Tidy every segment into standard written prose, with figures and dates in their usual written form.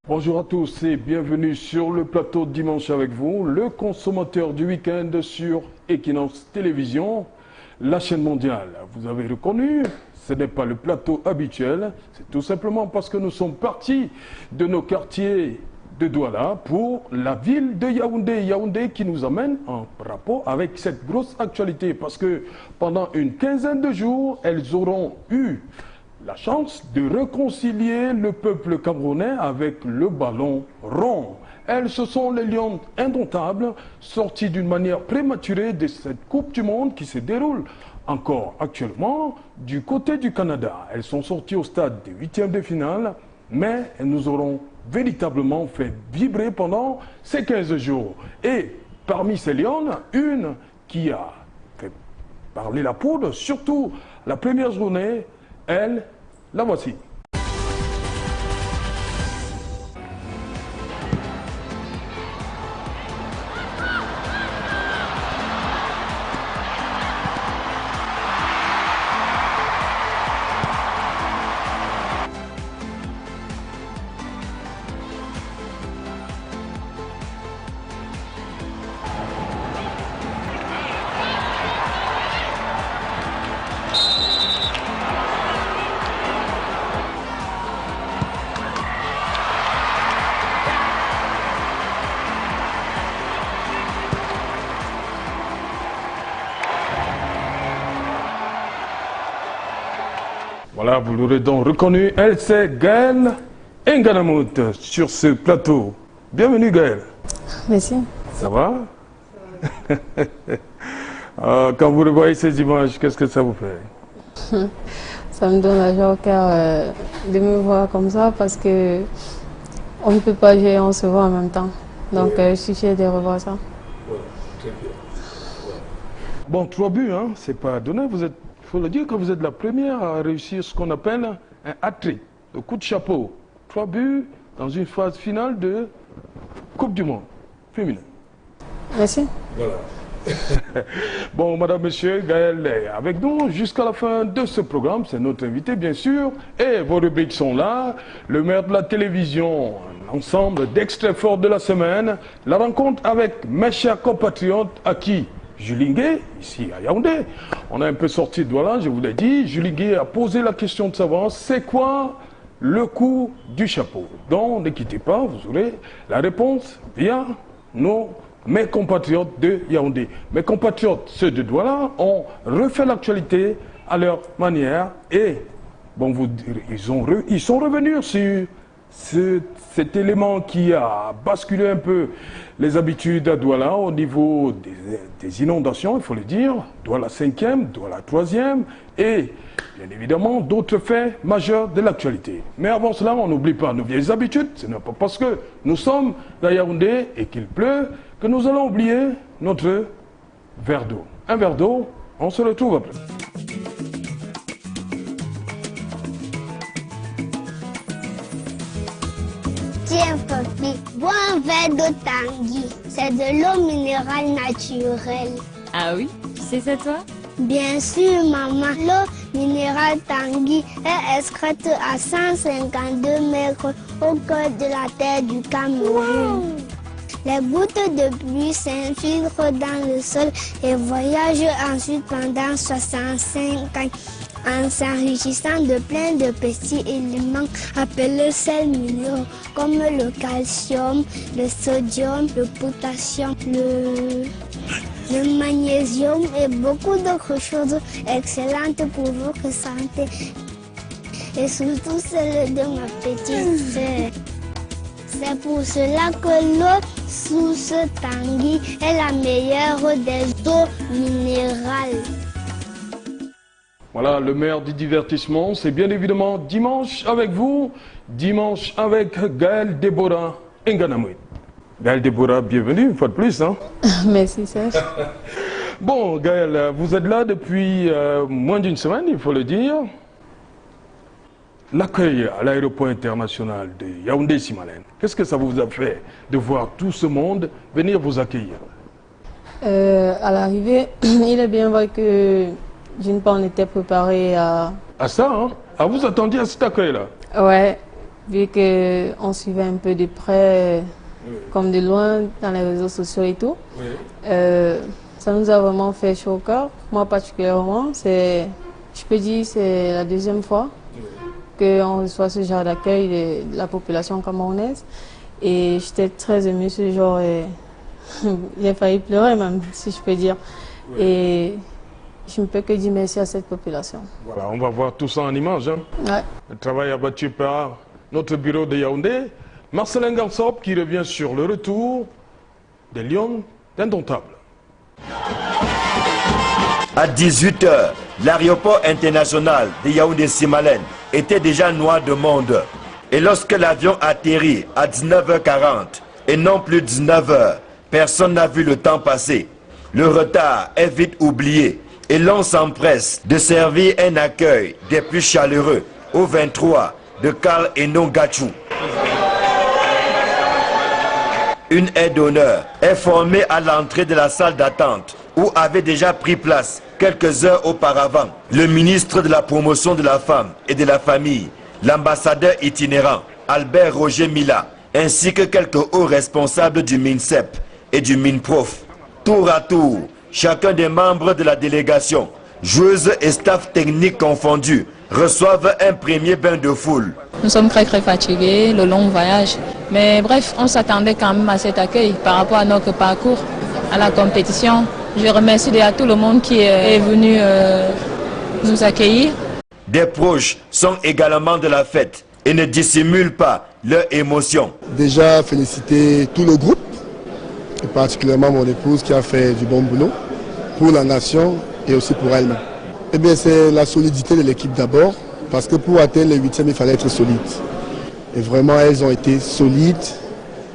Bonjour à tous et bienvenue sur le plateau de Dimanche avec vous, le consommateur du week-end sur Equinox Télévision, la chaîne mondiale. Vous avez reconnu, ce n'est pas le plateau habituel, c'est tout simplement parce que nous sommes partis de nos quartiers de Douala pour la ville de Yaoundé. Yaoundé qui nous amène en rapport avec cette grosse actualité parce que pendant une quinzaine de jours, elles auront eu la chance de réconcilier le peuple camerounais avec le ballon rond. Elles, ce sont les lions indomptables sortis d'une manière prématurée de cette Coupe du Monde qui se déroule encore actuellement du côté du Canada. Elles sont sorties au stade des huitièmes de finale, mais elles nous auront véritablement fait vibrer pendant ces 15 jours. Et parmi ces lions, une qui a fait parler la poudre, surtout la première journée, elle, la voici. Voilà, vous l'aurez donc reconnu, elle c'est Gaëlle Nganamout sur ce plateau. Bienvenue Gaëlle. Merci. Ça va? Quand vous revoyez ces images, qu'est-ce que ça vous fait? Ça me donne la joie au cœur de me voir comme ça parce que on ne peut pas jouer et on se voit en même temps. Donc je suis fière de revoir ça. Ouais, très bien. Ouais. Bon, 3 buts, hein, c'est pas donné. Il faut le dire que vous êtes la première à réussir ce qu'on appelle un hat-trick, le coup de chapeau. 3 buts dans une phase finale de Coupe du Monde féminin. Merci. Voilà. Bon, madame, monsieur, Gaëlle est avec nous jusqu'à la fin de ce programme. C'est notre invité, bien sûr. Et vos rubriques sont là. Le maire de la télévision, un ensemble d'extraits forts de la semaine. La rencontre avec mes chers compatriotes à qui Julie Ngué, ici à Yaoundé. On a un peu sorti de Douala, je vous l'ai dit. Julie Ngué a posé la question de savoir c'est quoi le coup du chapeau. Donc, ne quittez pas, vous aurez la réponse via mes compatriotes de Yaoundé. Mes compatriotes, ceux de Douala, ont refait l'actualité à leur manière et bon, vous direz, ils sont revenus sur cet élément qui a basculé un peu les habitudes à Douala au niveau des inondations, il faut le dire. Douala 5e, Douala 3e et bien évidemment d'autres faits majeurs de l'actualité. Mais avant cela, on n'oublie pas nos vieilles habitudes. Ce n'est pas parce que nous sommes à Yaoundé et qu'il pleut que nous allons oublier notre verre d'eau. Un verre d'eau, on se retrouve après. Tiens, papi, bois un verre d'eau Tanguy. C'est de l'eau minérale naturelle. Ah oui? Tu sais ça toi? Bien sûr, maman. L'eau minérale Tanguy est extraite à 152 mètres au cœur de la terre du Cameroun. Wow. Les gouttes de pluie s'infiltrent dans le sol et voyagent ensuite pendant 65 ans en s'enrichissant de plein de petits éléments appelés sels minéraux comme le calcium, le sodium, le potassium, le magnésium et beaucoup d'autres choses excellentes pour votre santé et surtout celle de ma petite sœur. C'est pour cela que l'eau sous ce Tanguy est la meilleure des eaux minérales. Voilà, le maire du divertissement, c'est bien évidemment Dimanche avec vous, Dimanche avec Gaëlle Déborah Nganamout. Gaëlle Déborah, bienvenue une fois de plus. Hein. Merci Serge. Bon, Gaëlle, vous êtes là depuis moins d'une semaine, il faut le dire. L'accueil à l'aéroport international de Yaoundé-Simalène, qu'est-ce que ça vous a fait de voir tout ce monde venir vous accueillir? À l'arrivée, il est bien vrai que d'une part on était préparé à... À ça, hein? Ah, vous attendiez à cet accueil-là? Ouais, vu qu'on suivait un peu de près, comme de loin, dans les réseaux sociaux et tout. Oui. Ça nous a vraiment fait chaud au cœur. Moi particulièrement, je peux dire c'est la deuxième fois qu'on reçoit ce genre d'accueil de la population camerounaise. Et j'étais très émue ce jour et j'ai failli pleurer même, si je peux dire. Oui. Et je ne peux que dire merci à cette population. Voilà, on va voir tout ça en images. Hein. Ouais. Le travail abattu par notre bureau de Yaoundé. Marcelin Gansop qui revient sur le retour des Lions indomptables. À 18 h, l'aéroport international de Yaoundé-Simalène était déjà noir de monde. Et lorsque l'avion atterrit à 19h40 et non plus 19h, personne n'a vu le temps passer. Le retard est vite oublié et l'on s'empresse de servir un accueil des plus chaleureux au 23 de Karl Enon Gachou. Une aide d'honneur est formée à l'entrée de la salle d'attente où avait déjà pris place quelques heures auparavant le ministre de la promotion de la femme et de la famille, l'ambassadeur itinérant Albert Roger Mila, ainsi que quelques hauts responsables du MINSEP et du MINPROF. Tour à tour, chacun des membres de la délégation, joueuses et staff technique confondus, reçoivent un premier bain de foule. Nous sommes très fatigués, le long voyage. Mais bref, on s'attendait quand même à cet accueil par rapport à notre parcours, à la compétition. Je remercie à tout le monde qui est venu nous accueillir. Des proches sont également de la fête et ne dissimulent pas leur émotion. Déjà féliciter tout le groupe, et particulièrement mon épouse qui a fait du bon boulot pour la nation et aussi pour elle-même. Eh bien, c'est la solidité de l'équipe d'abord, parce que pour atteindre les 8e, il fallait être solide. Et vraiment, elles ont été solides,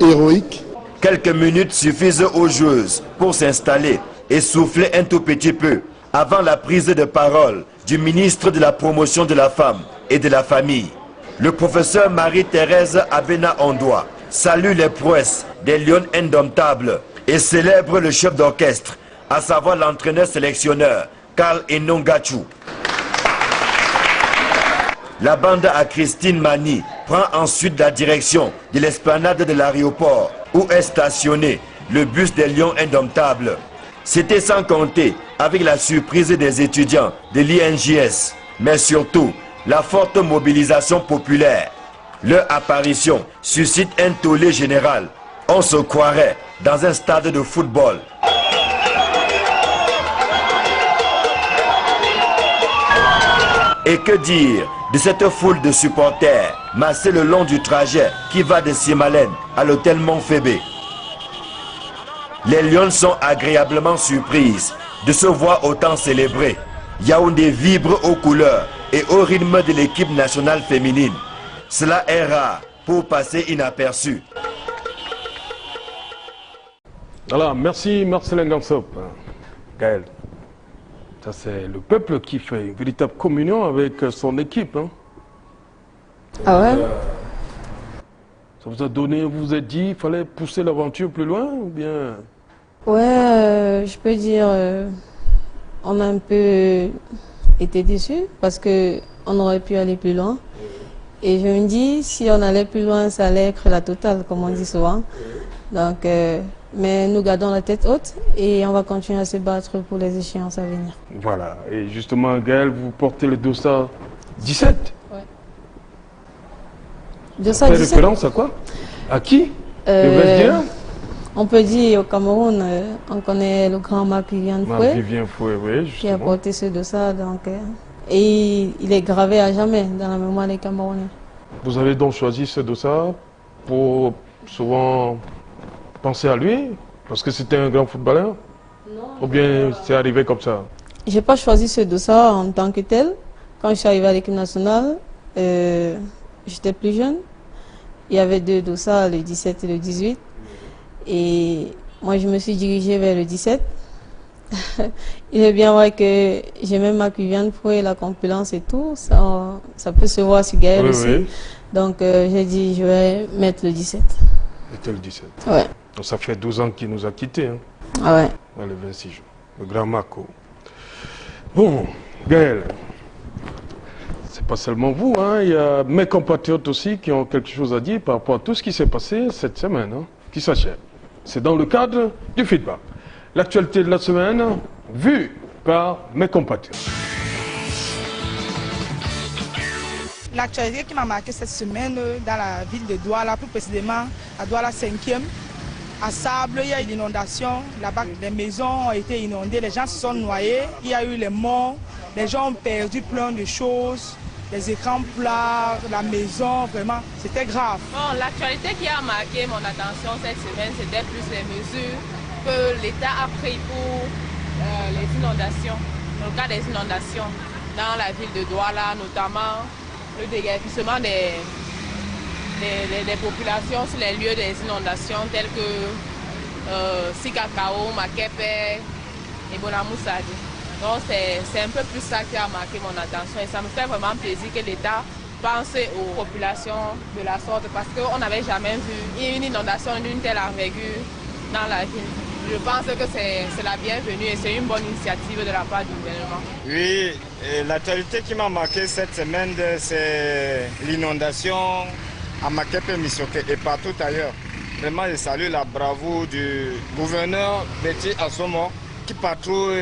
héroïques. Quelques minutes suffisent aux joueuses pour s'installer et souffler un tout petit peu avant la prise de parole du ministre de la promotion de la femme et de la famille. Le professeur Marie-Thérèse Abena Ondoa salue les prouesses des Lions indomptables et célèbre le chef d'orchestre, à savoir l'entraîneur sélectionneur Karl Enon Gachou. La bande à Christine Mani prend ensuite la direction de l'esplanade de l'aéroport où est stationné le bus des Lions indomptables. C'était sans compter avec la surprise des étudiants de l'INJS, mais surtout la forte mobilisation populaire. Leur apparition suscite un tollé général. On se croirait dans un stade de football. Et que dire de cette foule de supporters massés le long du trajet qui va de Simalène à l'hôtel Montfébé. Les Lions sont agréablement surprises de se voir autant célébrés. Yaoundé vibre aux couleurs et au rythme de l'équipe nationale féminine. Cela est rare pour passer inaperçu. Voilà, merci Marcelin Gansop. Gaël, ça c'est le peuple qui fait une véritable communion avec son équipe. Hein. Ah ouais? Ça vous a donné, vous vous êtes dit, il fallait pousser l'aventure plus loin ou bien? Ouais, je peux dire, on a un peu été déçus parce qu'on aurait pu aller plus loin. Et je me dis, si on allait plus loin, ça allait être la totale, comme on dit souvent. Donc, mais nous gardons la tête haute et on va continuer à se battre pour les échéances à venir. Voilà, et justement, Gaël, vous portez le dossard 17. Ouais. Dossard Fait 17. référence à quoi? À qui? Le Vosgien? On peut dire au Cameroun, on connaît le grand Marc-Vivien Fouet, Vivien Fouet, oui, qui a justement. porté ce dossard. Donc, et il est gravé à jamais dans la mémoire des Camerounais. Vous avez donc choisi ce dossard pour souvent penser à lui, parce que c'était un grand footballeur? Non. Ou bien c'est arrivé comme ça? Je n'ai pas choisi ce dossard en tant que tel. Quand je suis arrivée à l'équipe nationale, j'étais plus jeune. Il y avait deux dossards, le 17 et le 18. Et moi, je me suis dirigée vers le 17. Il est bien vrai que j'ai même ma cuvienne pour la compulence et tout. Ça peut se voir sur Gaël aussi. Oui. Donc, j'ai dit, je vais mettre le 17. C'était le 17. Ouais. Donc, ça fait 12 ans qu'il nous a quittés. Hein. Ah ouais. Le 26 jours. Le grand Marco. Bon, Gaël, c'est pas seulement vous, hein, il y a mes compatriotes aussi qui ont quelque chose à dire par rapport à tout ce qui s'est passé cette semaine, hein, qui s'achève. C'est dans le cadre du feedback. L'actualité de la semaine, vue par mes compatriotes. L'actualité qui m'a marqué cette semaine dans la ville de Douala, plus précisément à Douala 5e, à Sable, il y a eu l'inondation. Là-bas, les maisons ont été inondées, les gens se sont noyés, il y a eu les morts, les gens ont perdu plein de choses, les écrans plats, la maison, vraiment, c'était grave. Bon, l'actualité qui a marqué mon attention cette semaine, c'était plus les mesures que l'État a prises pour les inondations, dans le cas des inondations dans la ville de Douala, notamment le déguerpissement des populations sur les lieux des inondations tels que Sikakao, Makepe et Bonamoussadi. Donc c'est un peu plus ça qui a marqué mon attention et ça me fait vraiment plaisir que l'État pense aux populations de la sorte parce qu'on n'avait jamais vu une inondation d'une telle envergure dans la ville. Je pense que c'est la bienvenue et c'est une bonne initiative de la part du gouvernement. Oui, l'actualité qui m'a marqué cette semaine, c'est l'inondation à Makepe, Misoke et partout ailleurs. Vraiment, je salue la bravoure du gouverneur Betty Assomo qui patrouille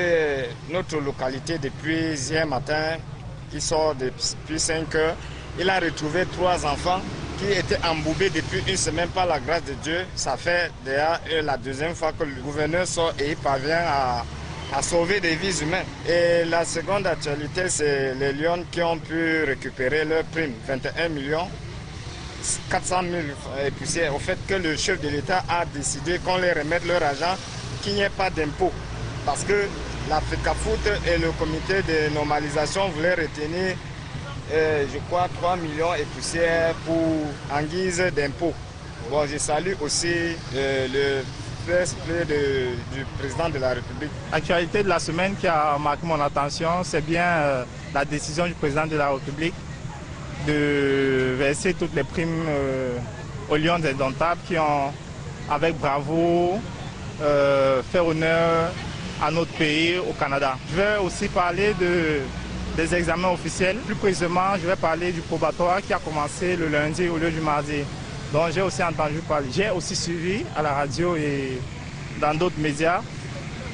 notre localité depuis hier matin. Il sort depuis 5 heures. Il a retrouvé 3 enfants qui étaient emboubés depuis une semaine par la grâce de Dieu. Ça fait déjà la deuxième fois que le gouverneur sort et il parvient à sauver des vies humaines. Et la seconde actualité, c'est les Lions qui ont pu récupérer leur prime, 21 millions 400 000 et poussières. Au fait que le chef de l'État a décidé qu'on les remette leur argent, qu'il n'y ait pas d'impôt. Parce que la FECAFOOT et le comité de normalisation voulaient retenir je crois 3 millions et poussières en guise d'impôt. Bon, je salue aussi le play du président de la République. L'actualité de la semaine qui a marqué mon attention, c'est bien la décision du président de la République de verser toutes les primes aux Lions indomptables qui ont, avec bravoure, fait honneur à notre pays, au Canada. Je vais aussi parler des examens officiels. Plus précisément, je vais parler du probatoire qui a commencé le lundi au lieu du mardi. Donc j'ai aussi entendu parler, j'ai aussi suivi à la radio et dans d'autres médias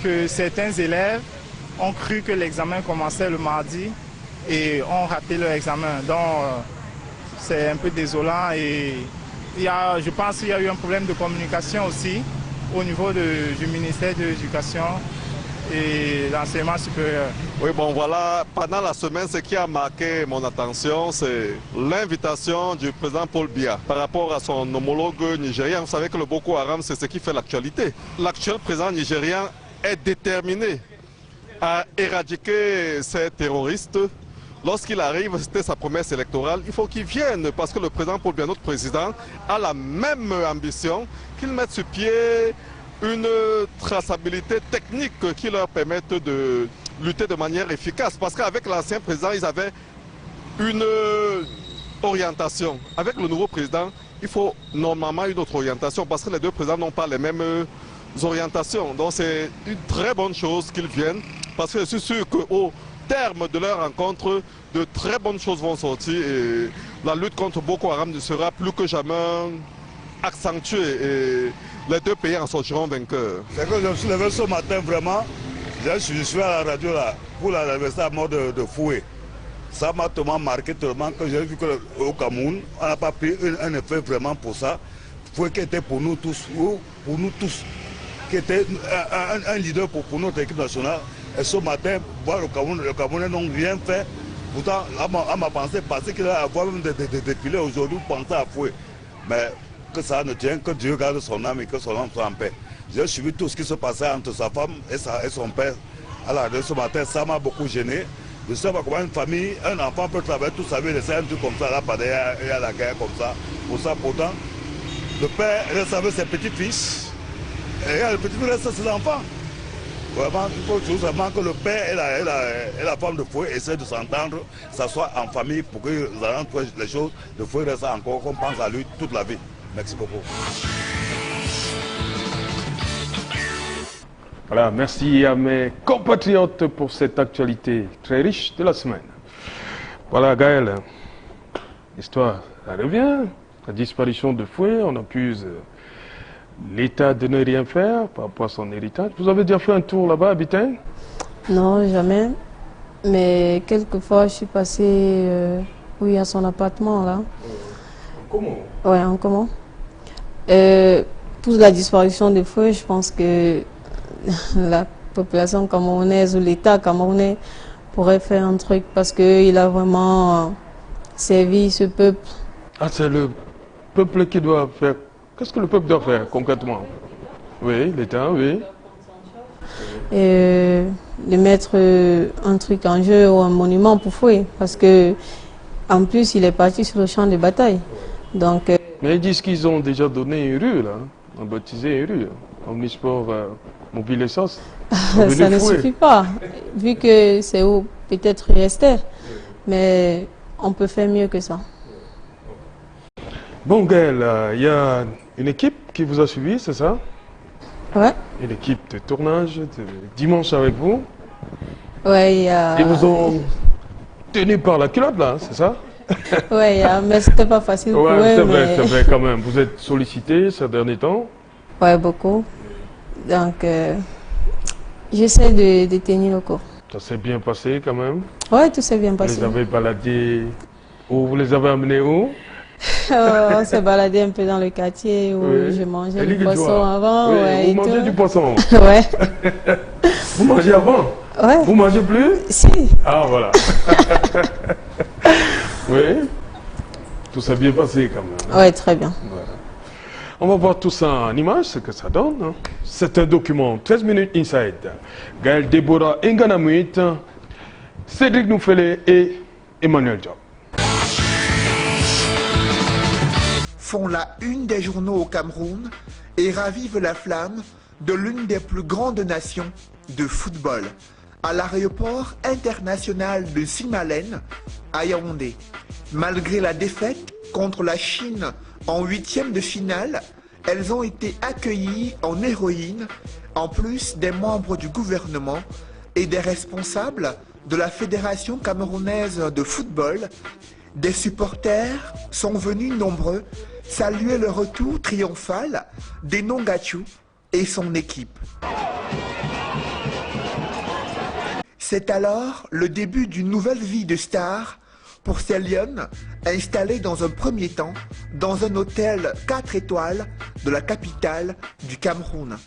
que certains élèves ont cru que l'examen commençait le mardi et ont raté leur examen. Donc c'est un peu désolant et je pense qu'il y a eu un problème de communication aussi au niveau du ministère de l'Éducation et l'enseignement supérieur. Oui, bon voilà, pendant la semaine, ce qui a marqué mon attention, c'est l'invitation du président Paul Biya par rapport à son homologue nigérien. Vous savez que le Boko Haram, c'est ce qui fait l'actualité. L'actuel président nigérien est déterminé à éradiquer ces terroristes. Lorsqu'il arrive, c'était sa promesse électorale, il faut qu'il vienne parce que le président Paul Biya, notre président, a la même ambition qu'il mette sur pied une traçabilité technique qui leur permette de lutter de manière efficace. Parce qu'avec l'ancien président, ils avaient une orientation. Avec le nouveau président, il faut normalement une autre orientation parce que les deux présidents n'ont pas les mêmes orientations. Donc c'est une très bonne chose qu'ils viennent parce que je suis sûr qu'au terme de leur rencontre, de très bonnes choses vont sortir et la lutte contre Boko Haram sera plus que jamais accentuée et les deux pays en sortiront vainqueurs. C'est que je me suis levé ce matin vraiment, je suis à la radio là, pour l'anniversaire mort de Foué. Ça m'a tellement marqué tellement que j'ai vu qu'au Cameroun, on n'a pas pris un effet vraiment pour ça. Foué qui était pour nous tous, qui était un leader pour notre équipe nationale. Et ce matin, voir le Camerounais n'ont rien fait. Pourtant, à ma pensée, parce qu'il a avoir même des défilés aujourd'hui pour penser à Foué. Mais que ça ne tient que Dieu garde son âme et que son âme soit en paix. J'ai suivi tout ce qui se passait entre sa femme et son père. Alors, ce matin, ça m'a beaucoup gêné. Je ne sais pas comment une famille, un enfant peut travailler toute sa vie, laisser un truc comme ça, là, pendant la guerre comme ça. Pour ça, pourtant, le père reste avec ses petits-fils et le petit-fils reste avec ses enfants. Vraiment, il faut toujours vraiment que le père et la femme de Foué essaient de s'entendre, s'asseoir en famille pour que les choses de Foué restent encore, qu'on pense à lui toute la vie. Merci beaucoup. Voilà, merci à mes compatriotes pour cette actualité très riche de la semaine. Voilà Gaël, l'histoire, ça revient. La disparition de Fouet, on accuse l'État de ne rien faire par rapport à son héritage. Vous avez déjà fait un tour là-bas à Bitain? Non, jamais. Mais quelquefois, je suis passée oui, à son appartement là. Comment? Ouais, en comment? Pour la disparition de Fouet, je pense que la population camerounaise ou l'État camerounais pourrait faire un truc parce qu'il a vraiment servi ce peuple. Ah, c'est le peuple qui doit faire. Qu'est-ce que le peuple doit faire concrètement? Oui, l'État, oui. Et de mettre un truc en jeu ou un monument pour Fouet parce que en plus il est parti sur le champ de bataille. Donc, mais ils disent qu'ils ont déjà donné une rue là, ont baptisé une rue, Omnisport Mobile Essence. ça ne suffit pas, vu que c'est où peut-être il restait, mais on peut faire mieux que ça. Bon Gaël, il y a une équipe qui vous a suivi, c'est ça? Ouais. Une équipe de tournage, de dimanche avec vous. Ouais, il y a... Ils vous ont tenu par la culotte là, c'est ça? Ouais, mais c'était pas facile pour eux. C'est vrai quand même. Vous êtes sollicité ces derniers temps? Ouais, beaucoup. Donc, j'essaie de tenir le coup. Ça s'est bien passé quand même? Ouais, tout s'est bien passé. Vous les avez baladés où? Vous les avez amenés où? On s'est baladé un peu dans le quartier où je mangeais du poisson avant. Oui, ouais, vous mangez du poisson? Ouais. Vous mangez avant? Ouais. Vous mangez plus? Si. Ah, voilà. Oui. Tout s'est bien passé quand même. Ouais, très bien. Voilà. On va voir tout ça en image, ce que ça donne. Hein. C'est un document 13 minutes inside. Gaël Déborah Nganamuit, Cédric Noufele et Emmanuel Diop. Font la une des journaux au Cameroun et ravivent la flamme de l'une des plus grandes nations de football. À l'aéroport international de Simalène, à Yaoundé. Malgré la défaite contre la Chine en 8e de finale, elles ont été accueillies en héroïnes, en plus des membres du gouvernement et des responsables de la Fédération camerounaise de football. Des supporters sont venus nombreux saluer le retour triomphal d'Enon Gatchou et son équipe. C'est alors le début d'une nouvelle vie de star pour ces Lions, installés dans un premier temps dans un hôtel 4 étoiles de la capitale du Cameroun.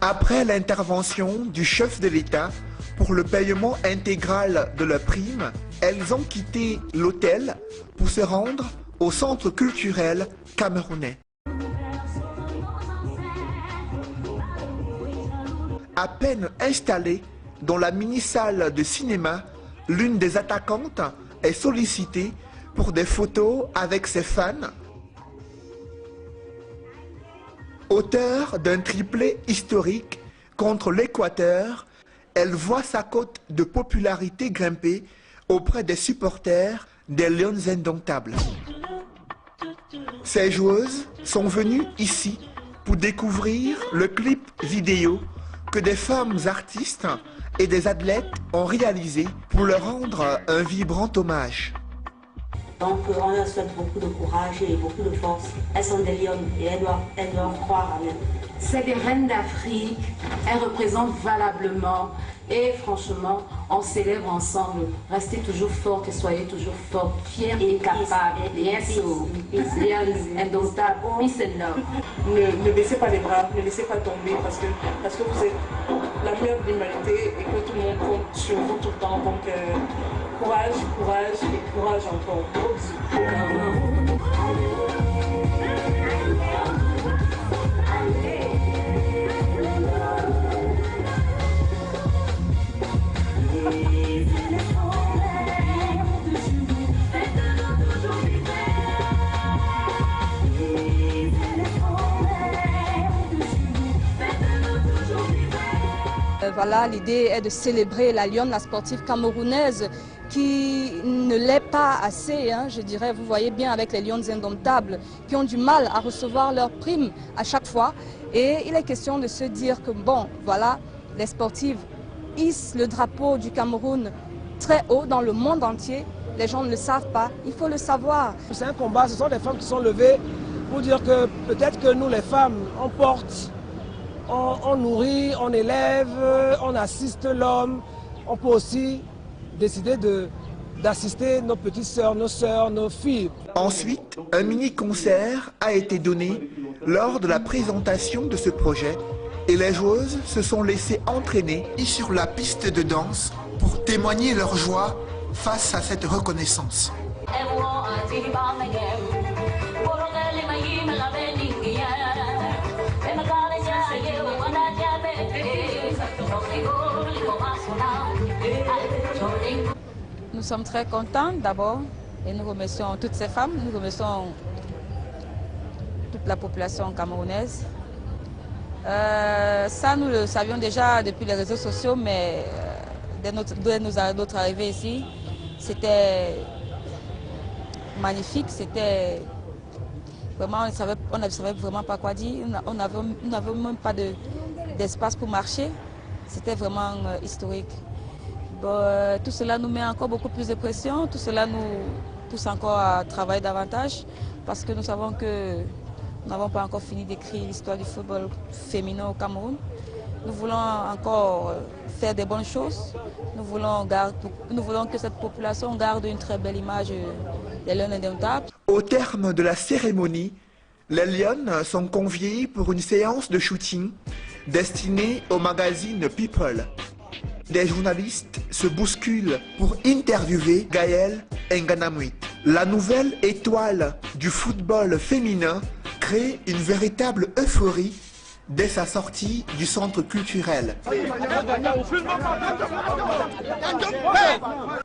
Après l'intervention du chef de l'État pour le paiement intégral de la prime, elles ont quitté l'hôtel pour se rendre au centre culturel camerounais. À peine installée dans la mini-salle de cinéma, l'une des attaquantes est sollicitée pour des photos avec ses fans. Auteure d'un triplé historique contre l'Équateur, elle voit sa cote de popularité grimper auprès des supporters des Lions indomptables. Ces joueuses sont venues ici pour découvrir le clip vidéo que des femmes artistes et des athlètes ont réalisé pour leur rendre un vibrant hommage. Donc on leur souhaite beaucoup de courage et beaucoup de force. Elles sont des lionnes et elles doivent croire en elles. C'est des reines d'Afrique, elles représentent valablement et franchement, on s'élève ensemble. Restez toujours fortes et soyez toujours fortes, fiers et capables. Yes, Lions indomptables, peace and love. Ne baissez pas les bras, ne laissez pas tomber parce que vous êtes la meilleure de l'humanité et que tout le monde compte sur vous tout le temps. Donc courage, courage et courage encore. Gros bisous. Voilà, l'idée est de célébrer la lionne, la sportive camerounaise, qui ne l'est pas assez, hein, je dirais. Vous voyez bien avec les Lions indomptables, qui ont du mal à recevoir leurs primes à chaque fois. Et il est question de se dire que, bon, voilà, les sportives hissent le drapeau du Cameroun très haut dans le monde entier. Les gens ne le savent pas, il faut le savoir. C'est un combat, ce sont des femmes qui sont levées pour dire que peut-être que nous les femmes, on porte, on nourrit, on élève, on assiste l'homme. On peut aussi décider d'assister nos petites sœurs, nos filles. Ensuite, un mini-concert a été donné lors de la présentation de ce projet et les joueuses se sont laissées entraîner sur la piste de danse pour témoigner leur joie face à cette reconnaissance. Nous sommes très contents d'abord et nous remercions toutes ces femmes, nous remercions toute la population camerounaise. Ça, nous le savions déjà depuis les réseaux sociaux, mais dès notre arrivée ici, c'était magnifique, c'était vraiment, on ne savait vraiment pas quoi dire, on n'avait même pas d'espace pour marcher, c'était vraiment historique. Bon, tout cela nous met encore beaucoup plus de pression, tout cela nous pousse encore à travailler davantage parce que nous savons que nous n'avons pas encore fini d'écrire l'histoire du football féminin au Cameroun. Nous voulons encore faire des bonnes choses, nous voulons que cette population garde une très belle image des Lions indomptables. Au terme de la cérémonie, les Lions sont conviés pour une séance de shooting destinée au magazine People. Des journalistes se bousculent pour interviewer Gaëlle Nganamuit. La nouvelle étoile du football féminin crée une véritable euphorie dès sa sortie du centre culturel.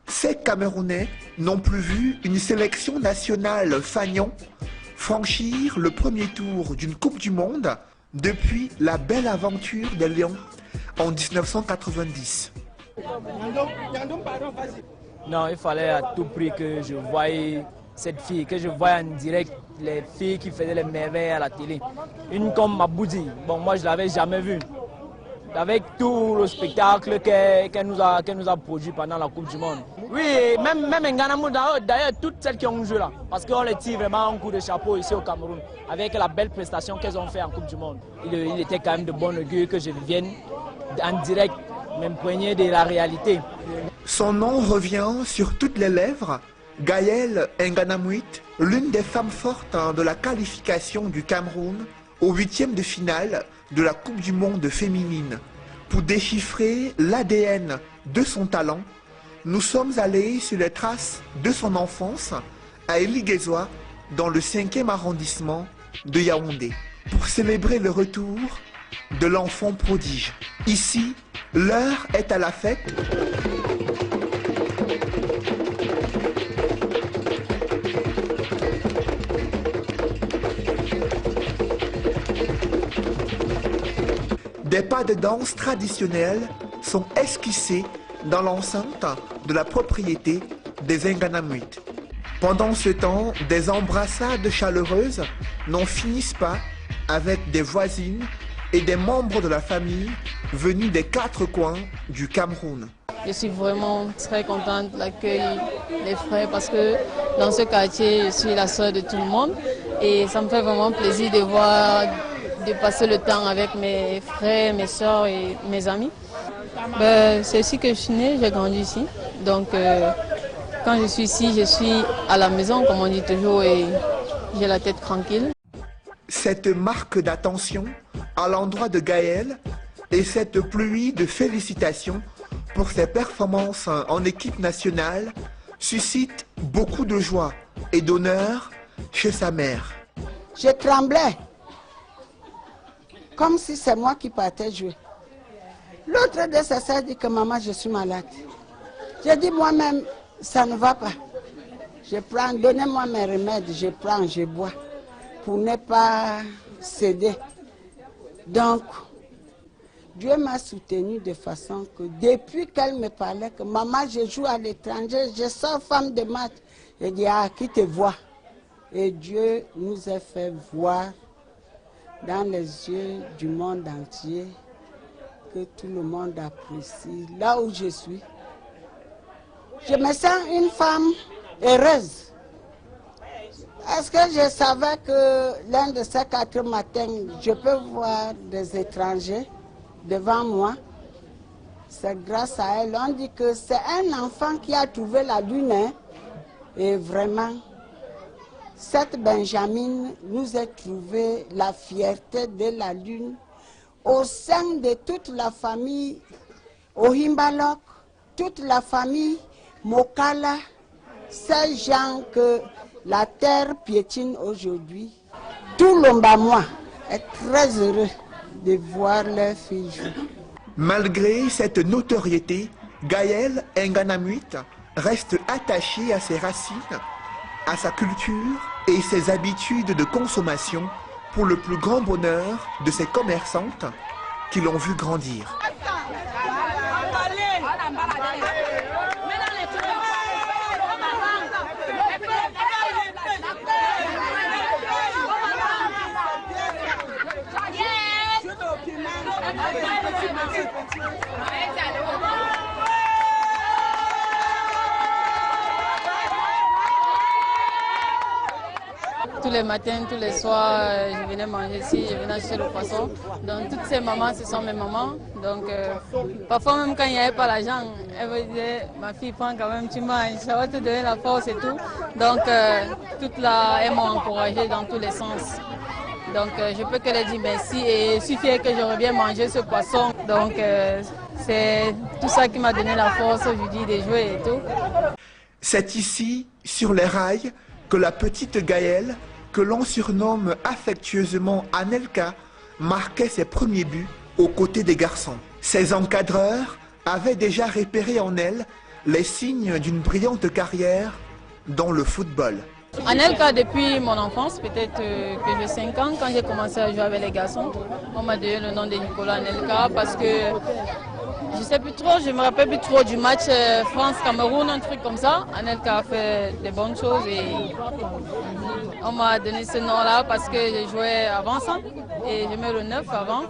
Ces Camerounais n'ont plus vu une sélection nationale fagnon franchir le premier tour d'une Coupe du Monde depuis la belle aventure des Lions en 1990. Non, il fallait à tout prix que je voie cette fille, que je voie en direct les filles qui faisaient les merveilles à la télé. Une comme Maboudi, bon moi je ne l'avais jamais vue. Avec tout le spectacle qu'elle nous a produit pendant la Coupe du Monde. Oui, même Nganamu, d'ailleurs toutes celles qui ont joué là, parce qu'on les tire vraiment un coup de chapeau ici au Cameroun, avec la belle prestation qu'elles ont fait en Coupe du Monde. Il était quand même de bon augure que je vienne en direct m'imprégner de la réalité. Son nom revient sur toutes les lèvres. Gaëlle Nganamuit, l'une des femmes fortes de la qualification du Cameroun au 8e de finale de la Coupe du Monde féminine. Pour déchiffrer l'ADN de son talent, nous sommes allés sur les traces de son enfance à Eliguézois, dans le 5e arrondissement de Yaoundé, pour célébrer le retour de l'enfant prodige. Ici, l'heure est à la fête. Des pas de danse traditionnels sont esquissés dans l'enceinte de la propriété des Nganamuit. Pendant ce temps, des embrassades chaleureuses n'en finissent pas avec des voisines et des membres de la famille venus des 4 coins du Cameroun. Je suis vraiment très contente de l'accueil des frères parce que dans ce quartier, je suis la sœur de tout le monde et ça me fait vraiment plaisir de passer le temps avec mes frères, mes soeurs et mes amis. C'est ici que je suis née, j'ai grandi ici. Donc quand je suis ici, je suis à la maison, comme on dit toujours, et j'ai la tête tranquille. Cette marque d'attention à l'endroit de Gaëlle et cette pluie de félicitations pour ses performances en équipe nationale suscite beaucoup de joie et d'honneur chez sa mère. Je tremblais, comme si c'est moi qui partais jouer. L'autre de ses sœurs dit que maman, je suis malade. J'ai dit moi-même, ça ne va pas. Je prends, donnez-moi mes remèdes, je prends, je bois, pour ne pas céder. Donc, Dieu m'a soutenu de façon que depuis qu'elle me parlait que maman, je joue à l'étranger, je sors femme de match. Je dis, ah, qui te voit? Et Dieu nous a fait voir dans les yeux du monde entier que tout le monde apprécie là où je suis. Je me sens une femme heureuse. Est-ce que je savais que l'un de ces 4 matins, je peux voir des étrangers devant moi? C'est grâce à elle. On dit que c'est un enfant qui a trouvé la lune. Hein? Et vraiment, cette Benjamin nous a trouvé la fierté de la lune au sein de toute la famille Ohimbalok, toute la famille Mokala, ces gens que la terre piétine aujourd'hui. Tout l'Ombamois est très heureux de voir leur fille jouer. Malgré cette notoriété, Gaël Nganamuit reste attaché à ses racines, à sa culture et ses habitudes de consommation pour le plus grand bonheur de ses commerçantes qui l'ont vu grandir. Tous les matins, tous les soirs, je venais manger ici, je venais acheter le poisson. Donc toutes ces mamans, ce sont mes mamans. Donc parfois même quand il n'y avait pas l'argent, elle me disait, ma fille, prends quand même, tu manges, ça va te donner la force et tout. Donc toutes là, elles m'ont encouragée dans tous les sens. Donc je peux que leur dire merci et je suis fière que je reviens manger ce poisson. Donc c'est tout ça qui m'a donné la force aujourd'hui de jouer et tout. C'est ici, sur les rails, que la petite Gaëlle, que l'on surnomme affectueusement Anelka, marquait ses premiers buts aux côtés des garçons. Ses encadreurs avaient déjà repéré en elle les signes d'une brillante carrière dans le football. Anelka, depuis mon enfance, peut-être que j'ai 5 ans, quand j'ai commencé à jouer avec les garçons, on m'a donné le nom de Nicolas Anelka parce que je ne sais plus trop, je ne me rappelle plus trop du match France-Cameroun, un truc comme ça. Anelka a fait des bonnes choses et on m'a donné ce nom-là parce que j'ai joué avant ça et je mets le 9 avant.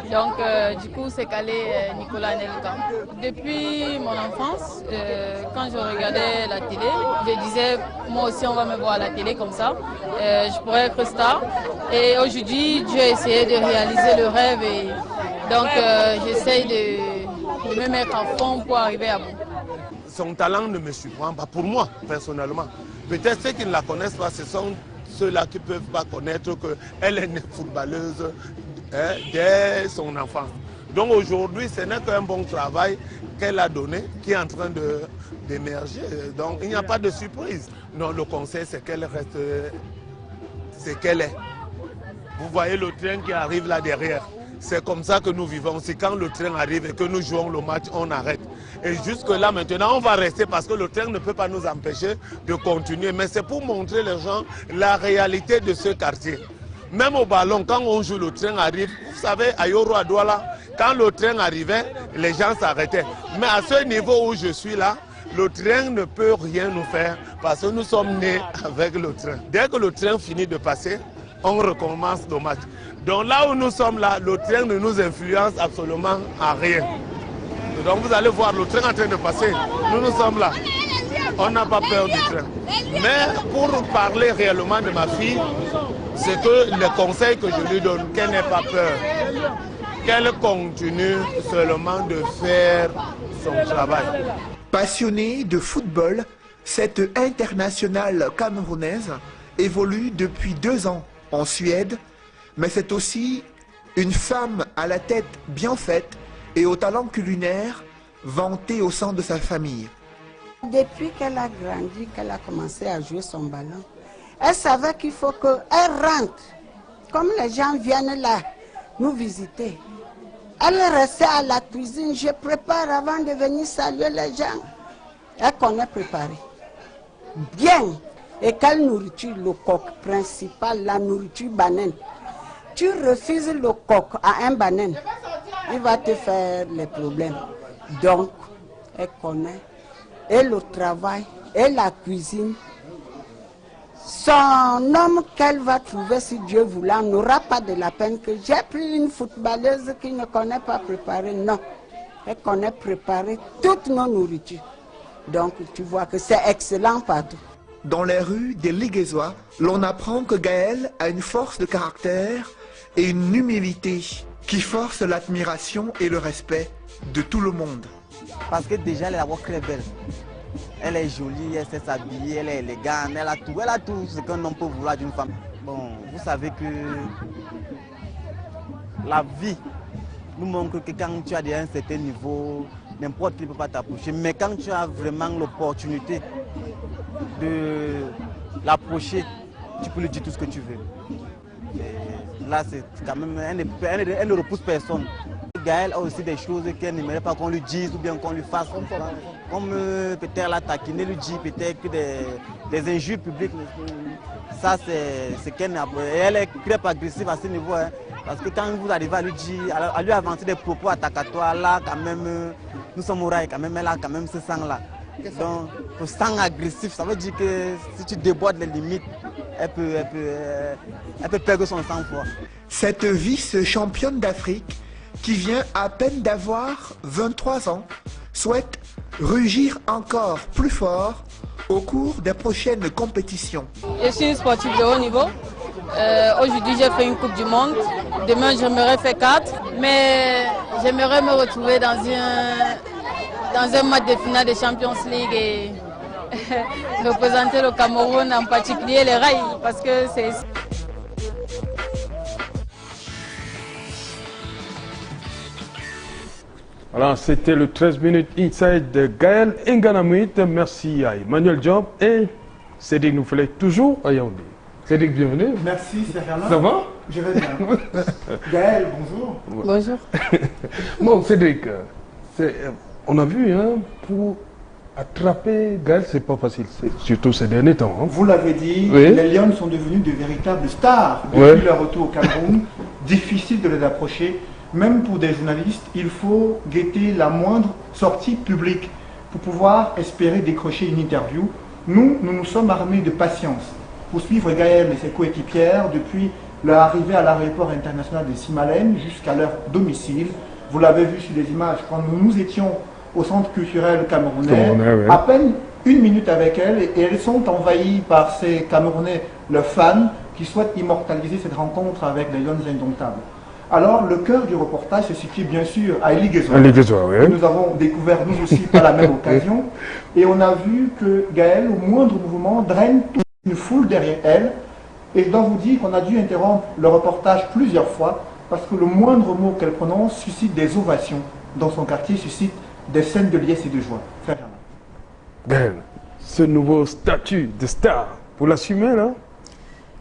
Donc du coup c'est calé Nicolas Anelka. Depuis mon enfance, quand je regardais la télé, je disais moi aussi on va me voir à la télé comme ça. Je pourrais être star. Et aujourd'hui Dieu a essayé de réaliser le rêve et donc j'essaye de me mettre à fond pour arriver à bout. Son talent ne me surprend pas pour moi, personnellement. Peut-être ceux qui ne la connaissent pas, ce sont ceux-là qui ne peuvent pas connaître qu'elle est une footballeuse dès son enfance. Donc aujourd'hui, ce n'est qu'un bon travail qu'elle a donné, qui est en train d'émerger. Donc il n'y a pas de surprise. Non, le conseil, c'est qu'elle reste ce qu'elle est. Vous voyez le train qui arrive là derrière. C'est comme ça que nous vivons. C'est quand le train arrive et que nous jouons le match, on arrête. Et jusque là maintenant, on va rester parce que le train ne peut pas nous empêcher de continuer. Mais c'est pour montrer les gens la réalité de ce quartier. Même au ballon, quand on joue, le train arrive. Vous savez, à Yoro, à Douala, quand le train arrivait, les gens s'arrêtaient. Mais à ce niveau où je suis là, le train ne peut rien nous faire parce que nous sommes nés avec le train. Dès que le train finit de passer, on recommence le match. Donc là où nous sommes là, le train ne nous influence absolument à rien. Donc vous allez voir le train en train de passer. Nous sommes là. On n'a pas peur du train. Mais pour parler réellement de ma fille, c'est que le conseil que je lui donne, qu'elle n'ait pas peur. Qu'elle continue seulement de faire son travail. Passionnée de football, cette internationale camerounaise évolue depuis 2 ans en Suède, mais c'est aussi une femme à la tête bien faite et au talent culinaire vanté au sein de sa famille. Depuis qu'elle a grandi, qu'elle a commencé à jouer son ballon, elle savait qu'il faut qu'elle rentre. Comme les gens viennent là nous visiter, elle restait à la cuisine, je prépare avant de venir saluer les gens. Elle connaît préparer. Bien. Et quelle nourriture? Le coq principal, la nourriture banane. Tu refuses le coq à un banane, il va te faire les problèmes. Donc, elle connaît et le travail et la cuisine. Son homme qu'elle va trouver, si Dieu voulant, n'aura pas de la peine que j'ai pris une footballeuse qui ne connaît pas préparer. Non, elle connaît préparer toutes nos nourritures. Donc tu vois que c'est excellent partout. Dans les rues des Liguezois, l'on apprend que Gaël a une force de caractère et une humilité qui force l'admiration et le respect de tout le monde. Parce que déjà elle est d'abord très belle. Elle est jolie, elle sait s'habiller, elle est élégante, elle a tout ce qu'un homme peut vouloir d'une femme. Bon, vous savez que la vie nous montre que quand tu as déjà un certain niveau, n'importe qui ne peut pas t'approcher. Mais quand tu as vraiment l'opportunité de l'approcher, tu peux lui dire tout ce que tu veux. Et là, c'est quand même, elle ne repousse personne. Gaël a aussi des choses qu'elle n'aimerait pas qu'on lui dise ou bien qu'on lui fasse. Comme peut-être la taquiner, lui dit peut-être que des injures publiques. Ça, c'est qu'elle n'a pas. Elle est très agressive à ce niveau. Hein, parce que quand vous arrivez à lui dire, à lui avancer des propos attacatoires, là, quand même, nous sommes au rail, quand même, elle a quand même ce sang-là. Donc, le sang agressif, ça veut dire que si tu débordes les limites, elle peut perdre son sang-froid. Cette vice-championne d'Afrique, qui vient à peine d'avoir 23 ans, souhaite rugir encore plus fort au cours des prochaines compétitions. Je suis sportive de haut niveau. Aujourd'hui, j'ai fait une Coupe du Monde. Demain, j'aimerais faire 4. Mais j'aimerais me retrouver dans un match de finale de Champions League et représenter le Cameroun, en particulier les rails, parce que c'est... Alors, c'était le 13 minutes inside de Gaël Nganamouit. Merci à Emmanuel Diop et Cédric Noufelet, toujours à Yaoundé. Cédric, bienvenue. Merci, Sergana. Ça va? Je vais bien. Gaël, bonjour. Bonjour. Bon, Cédric, on a vu, hein, pour attraper Gaël, c'est pas facile, surtout ces derniers temps. Hein. Vous l'avez dit, oui. Les Lions sont devenus de véritables stars depuis leur retour au Cameroun. Difficile de les approcher. Même pour des journalistes, il faut guetter la moindre sortie publique pour pouvoir espérer décrocher une interview. Nous sommes armés de patience pour suivre Gaël et ses coéquipières depuis leur arrivée à l'aéroport international de Simalène jusqu'à leur domicile. Vous l'avez vu sur les images, quand nous étions au centre culturel camerounais, à peine une minute avec elles et elles sont envahies par ces Camerounais, leurs fans, qui souhaitent immortaliser cette rencontre avec les Lions indomptables. Alors, le cœur du reportage se situe bien sûr à Liguezois. Nous avons découvert nous aussi par la même occasion. Et on a vu que Gaël, au moindre mouvement, draine toute une foule derrière elle. Et je dois vous dire qu'on a dû interrompre le reportage plusieurs fois parce que le moindre mot qu'elle prononce suscite des ovations dans son quartier, suscite des scènes de liesse et de joie. Gaël, ce nouveau statut de star, vous l'assumez là?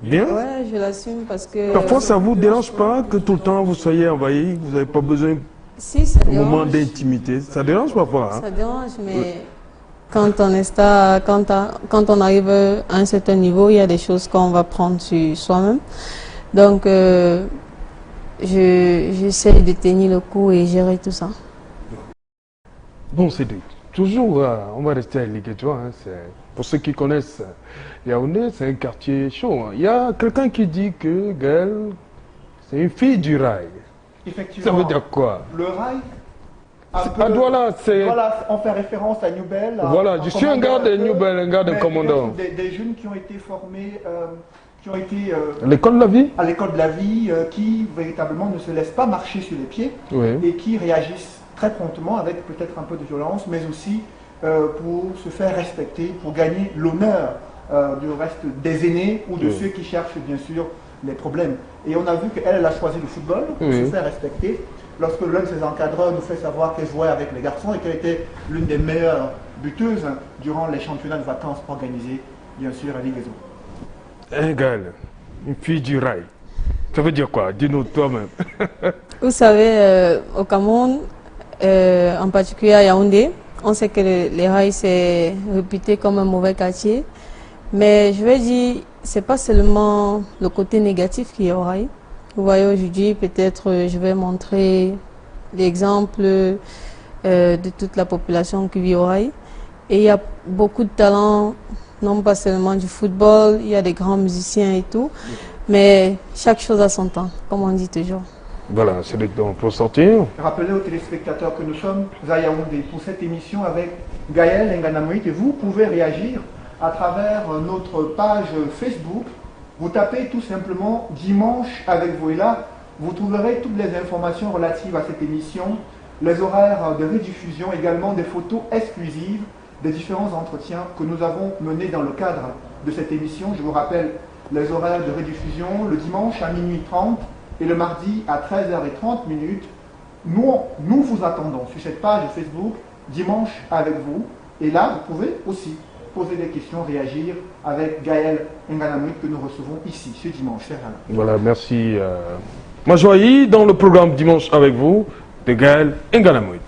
Bien. Ouais, je l'assume parce que... Parfois, ça ne vous dérange pas que tout le temps vous soyez envahi, vous n'avez pas besoin d'un moment d'intimité. Ça dérange parfois. Hein? Ça dérange, mais quand on est star, quand on arrive à un certain niveau, il y a des choses qu'on va prendre sur soi-même. Donc, j'essaie de tenir le coup et gérer tout ça. Bon, Cédric, toujours, on va rester à Liguezois. Hein, pour ceux qui connaissent Yaoundé, c'est un quartier chaud. Hein. Il y a quelqu'un qui dit que Gaël, c'est une fille du rail. Effectivement. Ça veut dire quoi? Le rail Douala, on fait référence à Newbel. Voilà, je suis un gars de Newbel, un gars de commandant. Des jeunes qui ont été formés, à l'école de la vie. À l'école de la vie, qui véritablement ne se laissent pas marcher sur les pieds et qui réagissent très promptement avec peut-être un peu de violence, mais aussi pour se faire respecter, pour gagner l'honneur du reste des aînés ou de ceux qui cherchent bien sûr les problèmes. Et on a vu qu'elle a choisi le football pour se faire respecter. Lorsque l'un de ses encadreurs nous fait savoir qu'elle jouait avec les garçons et qu'elle était l'une des meilleures buteuses durant les championnats de vacances organisés, bien sûr, à Liguezois. Gaël, une fille du rail. Ça veut dire quoi? Dis-nous toi-même. Vous savez, au Cameroun, en particulier à Yaoundé, on sait que les rails c'est réputé comme un mauvais quartier. Mais je vais dire, c'est pas seulement le côté négatif qui est au rail. Vous voyez, aujourd'hui, peut-être je vais montrer l'exemple de toute la population qui vit au rail. Et il y a beaucoup de talents, non pas seulement du football, il y a des grands musiciens et tout. Mais chaque chose a son temps, comme on dit toujours. Voilà, c'est le temps pour sortir. Rappelez aux téléspectateurs que nous sommes à Yaoundé pour cette émission avec Gaël Nganamoït, et vous pouvez réagir à travers notre page Facebook. Vous tapez tout simplement Dimanche avec vous, et là, vous trouverez toutes les informations relatives à cette émission, les horaires de rediffusion, également des photos exclusives des différents entretiens que nous avons menés dans le cadre de cette émission. Je vous rappelle les horaires de rediffusion, le dimanche à minuit 30 et le mardi à 13h30. Nous vous attendons sur cette page Facebook, Dimanche avec vous. Et là, vous pouvez aussi poser des questions, réagir avec Gaël Nganamoït que nous recevons ici ce dimanche. Voilà, merci. Majoaï, dans le programme Dimanche avec vous, de Gaël Nganamoït.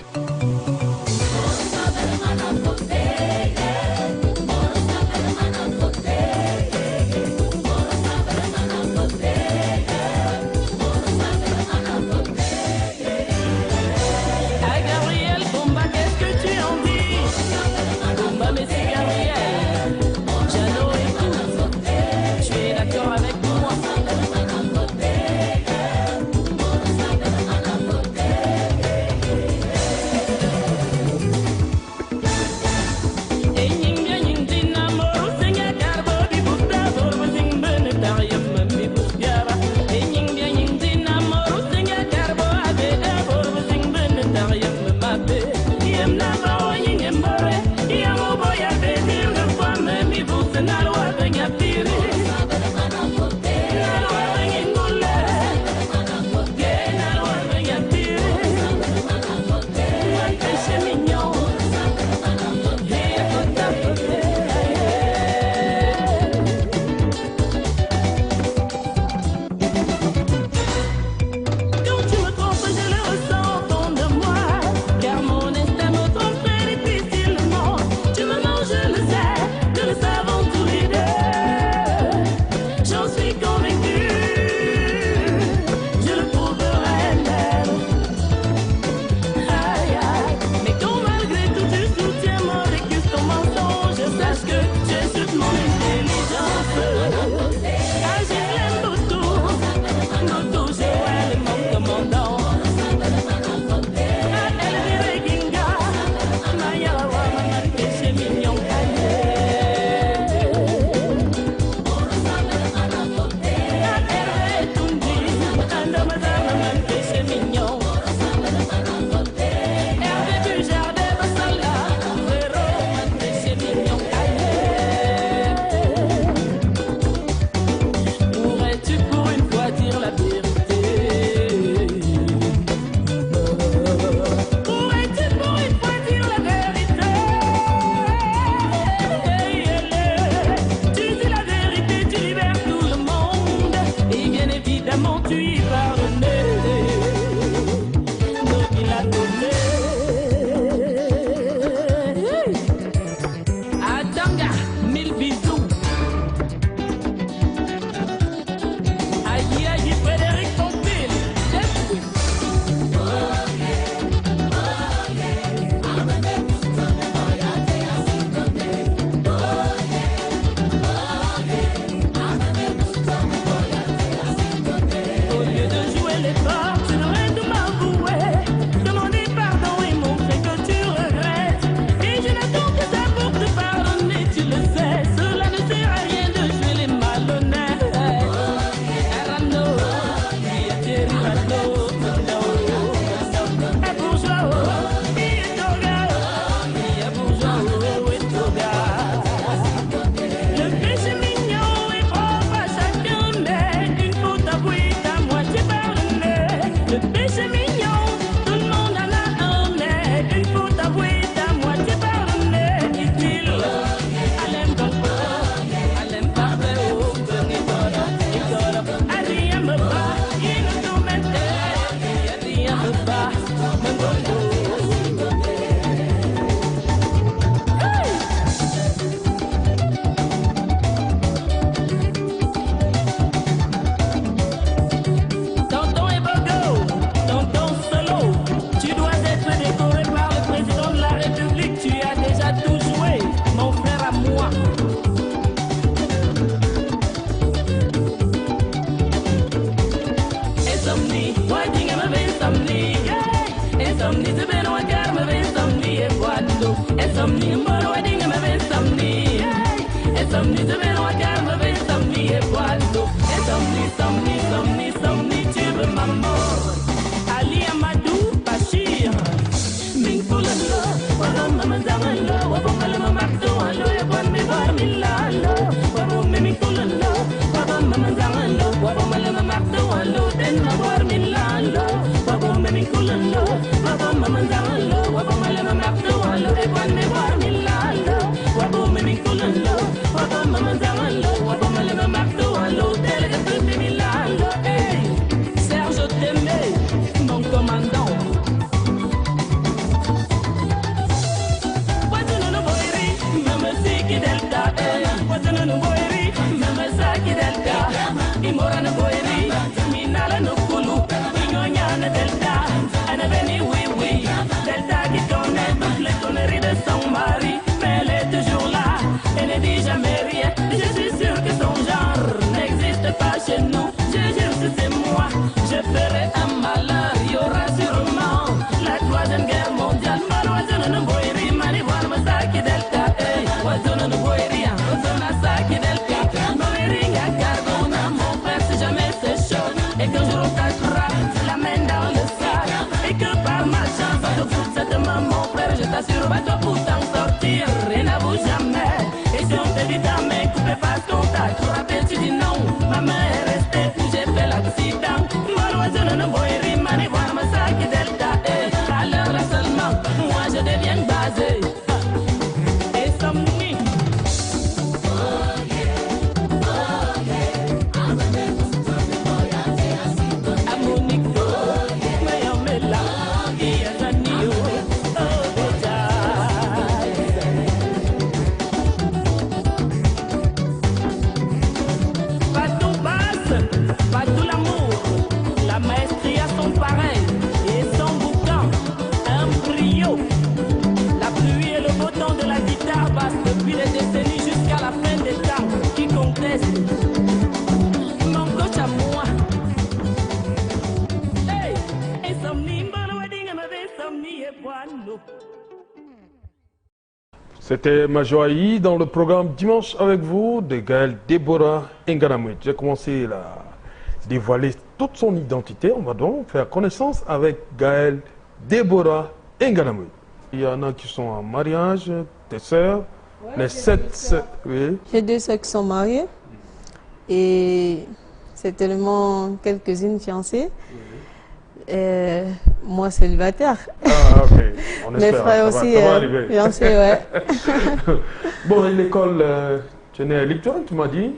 Serge Témé, mon commandant. Imorana boyri, minala no kulu, inyonyana delta, anaveni oui oui, delta qui connaît toutes les conneries de son mari, mais elle est toujours là, elle ne dit jamais rien, je suis sûr que son genre n'existe pas chez nous, je jure que c'est moi, je ferai un malheur, il y aura sûrement la troisième guerre mondiale, malwazona no boyri, mani voir ma saki delta, eh, wazona no boyri, wazona saki delta, boyri ya carbona. Et qu'un jour on tâchera la main dans le sac. Et que par ma chance, on te fout cette main, mon frère, je t'assure, toi pour t'en sortir, rien n'avoue jamais. Et si on te dit ta main, coupez pas ton tac, tu rappelles, tu dis non, ma main est restée où j'ai fait l'accident. Malheureusement, ne voyez rien, voir ma sac delta. Et à l'heure là seulement, moi je deviens basé. Et somni. Depuis les décennies jusqu'à la fin des temps, qui conteste mon coach à moi. Hey, c'était Majoaï dans le programme Dimanche avec vous de Gaël Déborah Nganamouit. J'ai commencé à dévoiler toute son identité. On va donc faire connaissance avec Gaël Déborah Nganamouit. Il y en a qui sont en mariage, tes sœurs. Ouais, les 7, oui. J'ai 2 sœurs qui sont mariées et c'est tellement quelques-unes fiancées. Oui. Moi célibataire. Ah, ok. On espère, mes frères aussi fiancés, ouais. Bon, l'école, tu es né à Lipton, tu m'as dit.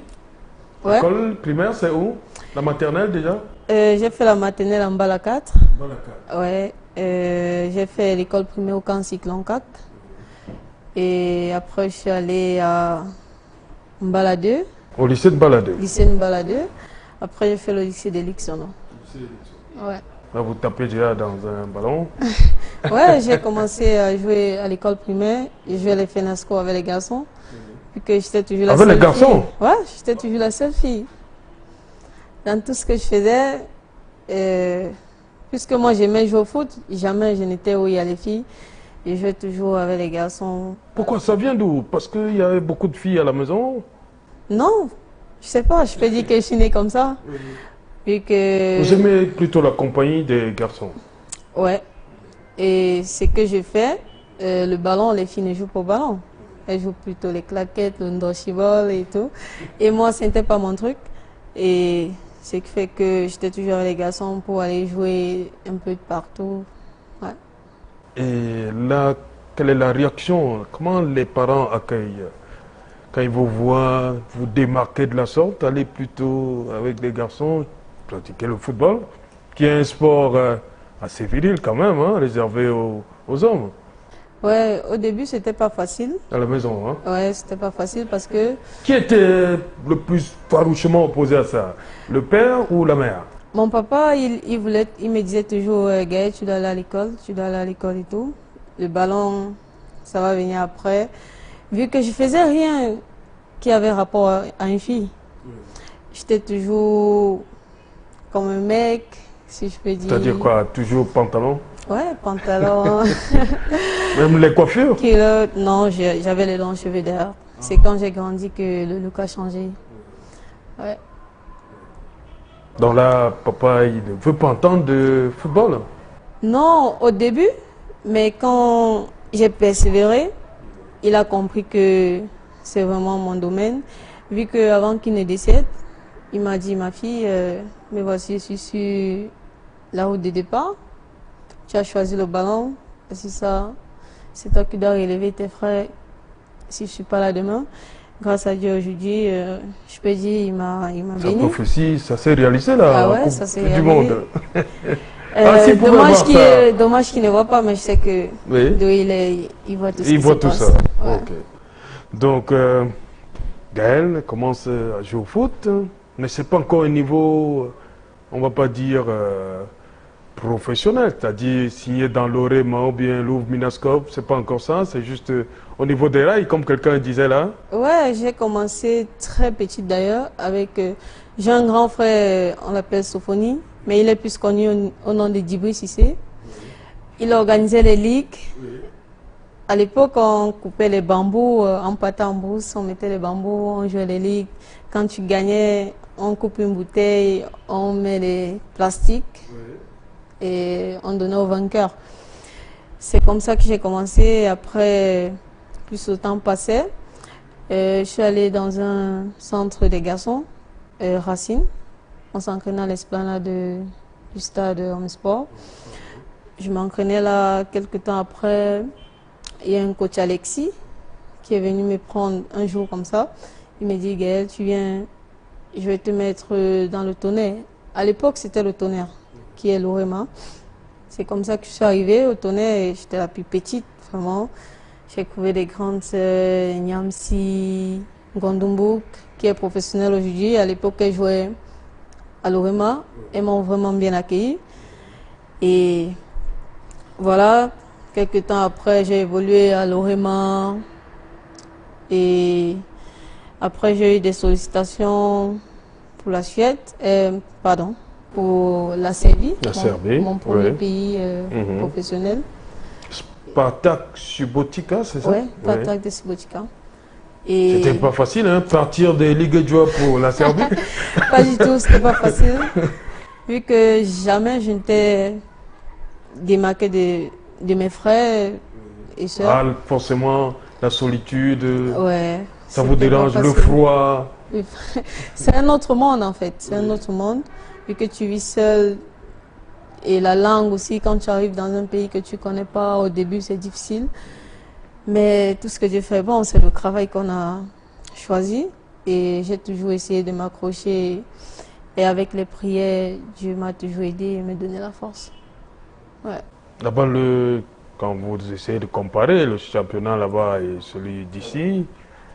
Ouais. L'école primaire, c'est où? La maternelle déjà? J'ai fait la maternelle en Bala 4. Bala 4. Ouais. J'ai fait l'école primaire au camp Cyclone 4. Et après, je suis allée à Mbala 2. Au lycée de Mbala 2. Lycée de Mbala 2. Après, j'ai fait le lycée d'Elixon. Ouais. Là, vous tapez déjà dans un ballon? Ouais, j'ai commencé à jouer à l'école primaire. J'ai joué à les FENASCO avec les garçons. Puis que j'étais toujours la seule fille. Avec les garçons? Ouais, j'étais toujours la seule fille. Dans tout ce que je faisais, puisque moi j'aimais jouer au foot, jamais je n'étais où il y a les filles. Je jouais toujours avec les garçons. Pourquoi ça vient d'où? Parce qu'il y avait beaucoup de filles à la maison? Non, je sais pas, je peux dire que je suis née comme ça. Puis que... Vous aimez plutôt la compagnie des garçons? Ouais. Et ce que je fais, le ballon, les filles ne jouent pas au ballon. Elles jouent plutôt les claquettes, le dodgeball et tout. Et moi, ce n'était pas mon truc. Et ce qui fait que j'étais toujours avec les garçons pour aller jouer un peu de partout. Ouais. Et là, quelle est la réaction? Comment les parents accueillent quand ils vous voient vous démarquer de la sorte, aller plutôt avec des garçons, pratiquer le football, qui est un sport assez viril quand même, hein, réservé aux hommes? Ouais, au début, c'était pas facile. À la maison, hein? Ouais, c'était pas facile parce que... Qui était le plus farouchement opposé à ça? Le père ou la mère? Mon papa, il me disait toujours, Gaël, tu dois aller à l'école, tu dois aller à l'école et tout. Le ballon, ça va venir après. Vu que je faisais rien qui avait rapport à une fille, j'étais toujours comme un mec, si je peux dire. C'est-à-dire quoi? Toujours pantalon? Ouais, pantalon. Même les coiffures? Non, j'avais les longs cheveux d'ailleurs. C'est quand j'ai grandi que le look a changé. Ouais. Donc là, papa, il ne veut pas entendre de football? Non, au début, mais quand j'ai persévéré, il a compris que c'est vraiment mon domaine. Vu qu'avant qu'il ne décède, il m'a dit, ma fille, mais voici, je suis sur la route de départ. Tu as choisi le ballon, c'est ça, c'est toi qui dois relever tes frères si je ne suis pas là demain. Grâce à Dieu aujourd'hui, je peux dire, il m'a béni. Sa prophétie, ça s'est réalisé là, ah ouais, ça s'est réalisé. Du monde. Dommage qu'il ne voit pas, mais je sais que oui. Il voit tout ce qui se passe. Ça. Ouais. Okay. Donc, Gaël commence à jouer au foot, mais ce n'est pas encore un niveau, on ne va pas dire professionnel, c'est-à-dire signé dans l'Orema ou bien Louvre Minascope, c'est pas encore ça, c'est juste au niveau des rails, comme quelqu'un disait là. Ouais, j'ai commencé très petite d'ailleurs, avec, j'ai un grand frère, on l'appelle Sophonie, mais il est plus connu au nom de Dibri Sissé. Il organisait les ligues. À l'époque, on coupait les bambous, en pâtant en brousse, on mettait les bambous, on jouait les ligues. Quand tu gagnais, on coupe une bouteille, on met les plastiques. Et on donnait au vainqueur. C'est comme ça que j'ai commencé. Après, plus le temps passait, je suis allée dans un centre des garçons, Racine. On s'entraînait à l'esplanade du stade Homesport. Je m'entraînais là quelques temps après. Il y a un coach Alexis qui est venu me prendre un jour comme ça. Il m'a dit, Gaël, tu viens, je vais te mettre dans le tonnerre. À l'époque, c'était le tonnerre, qui est l'Orema. C'est comme ça que je suis arrivée au tonnerre et j'étais la plus petite, vraiment. J'ai trouvé des grandes sœurs, Nyamsi, Gondumbuk, qui est professionnelle aujourd'hui. À l'époque, elle jouait à l'Orema. Elles m'ont vraiment bien accueillie. Et voilà, quelques temps après, j'ai évolué à l'Orema. Et après, j'ai eu des sollicitations pour la Suède, pour la Serbie, mon premier pays professionnel. Spartak Subotica, c'est ça? Oui, Spartak de Subotica. C'était pas facile, hein, partir des ligues de joueurs pour la Serbie? Pas du tout, c'était pas facile. Vu que jamais je n'étais démarquée de mes frères et sœurs. Ah, forcément, la solitude, ouais, ça vous dérange, le froid. C'est un autre monde en fait, c'est un autre monde. Vu que tu vis seul et la langue aussi, quand tu arrives dans un pays que tu ne connais pas, au début c'est difficile. Mais tout ce que j'ai fait, bon, c'est le travail qu'on a choisi et j'ai toujours essayé de m'accrocher et avec les prières, Dieu m'a toujours aidé et m'a donné la force. Ouais. Là-bas, quand vous essayez de comparer le championnat là-bas et celui d'ici,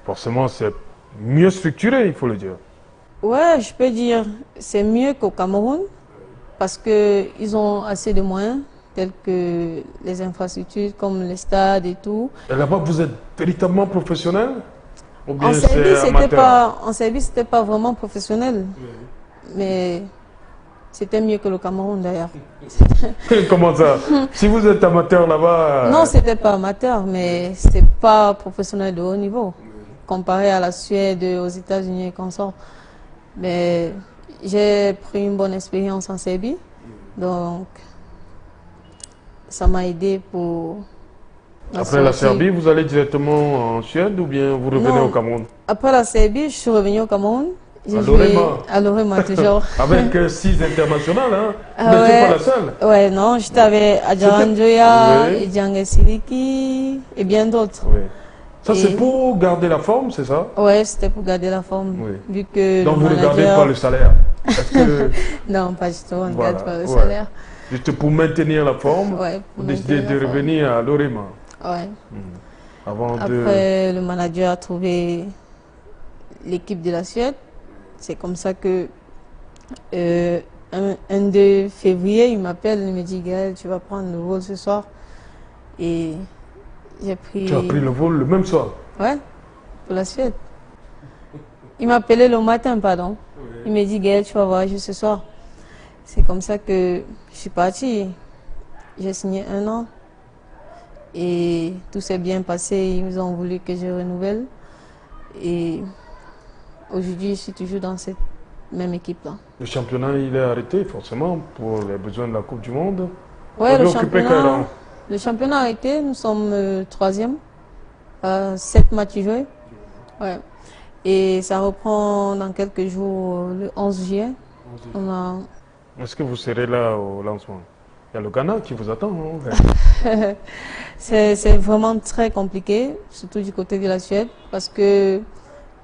forcément c'est mieux structuré, il faut le dire. Ouais, je peux dire c'est mieux qu'au Cameroun parce qu'ils ont assez de moyens tels que les infrastructures comme les stades et tout. Et là-bas, vous êtes véritablement professionnel ou bien en Serbie, c'était pas vraiment professionnel, mais c'était mieux que le Cameroun d'ailleurs. Comment ça? Si vous êtes amateur là-bas... Non, c'était pas amateur, mais c'est pas professionnel de haut niveau. Comparé à la Suède, aux États-Unis et consorts. Mais j'ai pris une bonne expérience en Serbie, donc ça m'a aidé pour... Après la Serbie, vous allez directement en Suède ou bien vous revenez au Cameroun? Après la Serbie, je suis revenue au Cameroun. À l'Orema? À l'Orema, toujours. Avec 6 internationales, hein? Vous n'étiez pas la seule? Ouais, non, j'étais avec Adjaran Joya, Edjange Siliki et bien d'autres. Oui. Ça, c'est pour garder la forme, c'est ça? Ouais, c'était pour garder la forme. Oui. Vu que donc vous ne gardez pas le salaire? Non, pas du tout, on ne garde pas le salaire. Juste pour maintenir la forme, vous décidez de revenir à l'Orema. Ouais. Après, le manager a trouvé l'équipe de la Suède. C'est comme ça que un 2 février, il m'appelle, il me dit, Gaël, tu vas prendre le vol ce soir. Et j'ai pris... Tu as pris le vol le même soir? Ouais, pour la Suède. Il m'a appelé le matin, pardon. Oui. Il m'a dit, Gaël, tu vas voyager ce soir. C'est comme ça que je suis partie. j'ai signé 1 an. Et tout s'est bien passé, ils ont voulu que je renouvelle. Et aujourd'hui, je suis toujours dans cette même équipe-là. Le championnat, il est arrêté forcément pour les besoins de la Coupe du Monde. Oui, le championnat a arrêté, nous sommes 3e, 7 matchs joués. Ouais. Et ça reprend dans quelques jours, le 11 juillet. Est-ce que vous serez là au lancement? Il y a le Ghana qui vous attend, non? C'est vraiment très compliqué, surtout du côté de la Suède, parce que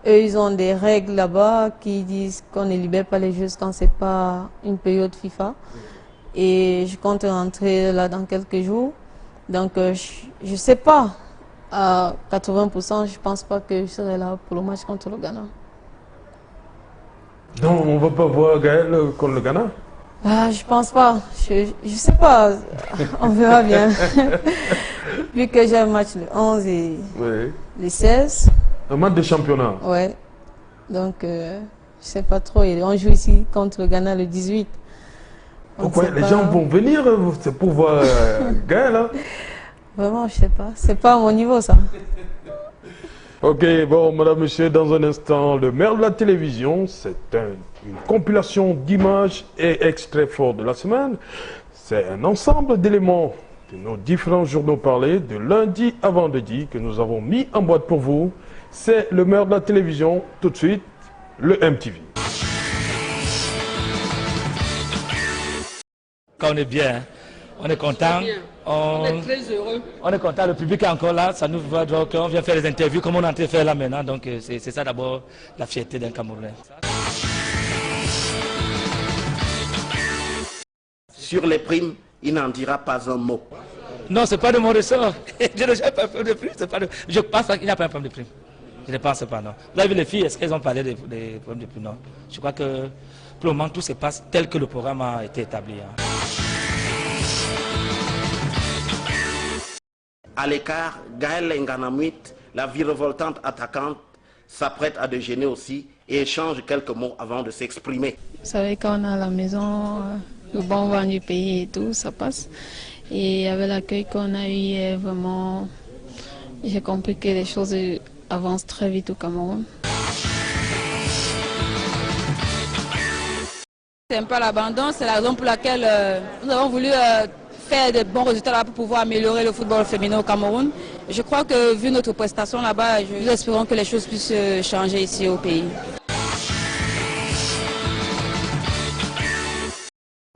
eux, ils ont des règles là-bas qui disent qu'on ne libère pas les joueurs quand c'est pas une période FIFA. Et je compte rentrer là dans quelques jours. Donc, je sais pas. À 80%, je pense pas que je serai là pour le match contre le Ghana. Non, on va pas voir Gaël contre le Ghana? Je pense pas. Je sais pas. On verra bien. Vu que j'ai un match le 11 et le 16. Un match de championnat? Ouais. Donc, je sais pas trop. Et on joue ici contre le Ghana le 18. Pourquoi les gens vont venir? C'est pour voir Gaël, hein? Vraiment, je sais pas. C'est pas à mon niveau, ça. Ok, bon, madame, monsieur, dans un instant, le maire de la télévision, c'est une compilation d'images et extraits forts de la semaine. C'est un ensemble d'éléments de nos différents journaux parlés de lundi à vendredi que nous avons mis en boîte pour vous. C'est le maire de la télévision, tout de suite, le MTV. Quand on est bien, on est content. On est très heureux. On est content, le public est encore là, ça nous va, donc on vient faire les interviews comme on est en train de faire là maintenant, donc c'est ça d'abord la fierté d'un Camerounais. Sur les primes, il n'en dira pas un mot. Non, c'est pas de mon ressort. Je n'ai pas un problème de prime. Je pense qu'il n'y a pas un problème de prime. Je ne pense pas, non. Vous avez vu les filles, est-ce qu'elles ont parlé des problèmes de prime? Non. Je crois que pour le moment, tout se passe tel que le programme a été établi. Hein. À l'écart, Gaël Nganamouit, la virevoltante attaquante, s'apprête à déjeuner aussi et échange quelques mots avant de s'exprimer. Vous savez, quand on est à la maison, le bon vent du pays et tout, ça passe. Et avec l'accueil qu'on a eu hier, vraiment, j'ai compris que les choses avancent très vite au Cameroun. C'est un peu l'abandon, c'est la raison pour laquelle nous avons voulu faire de bons résultats là pour pouvoir améliorer le football féminin au Cameroun. Je crois que vu notre prestation là-bas, nous espérons que les choses puissent changer ici au pays.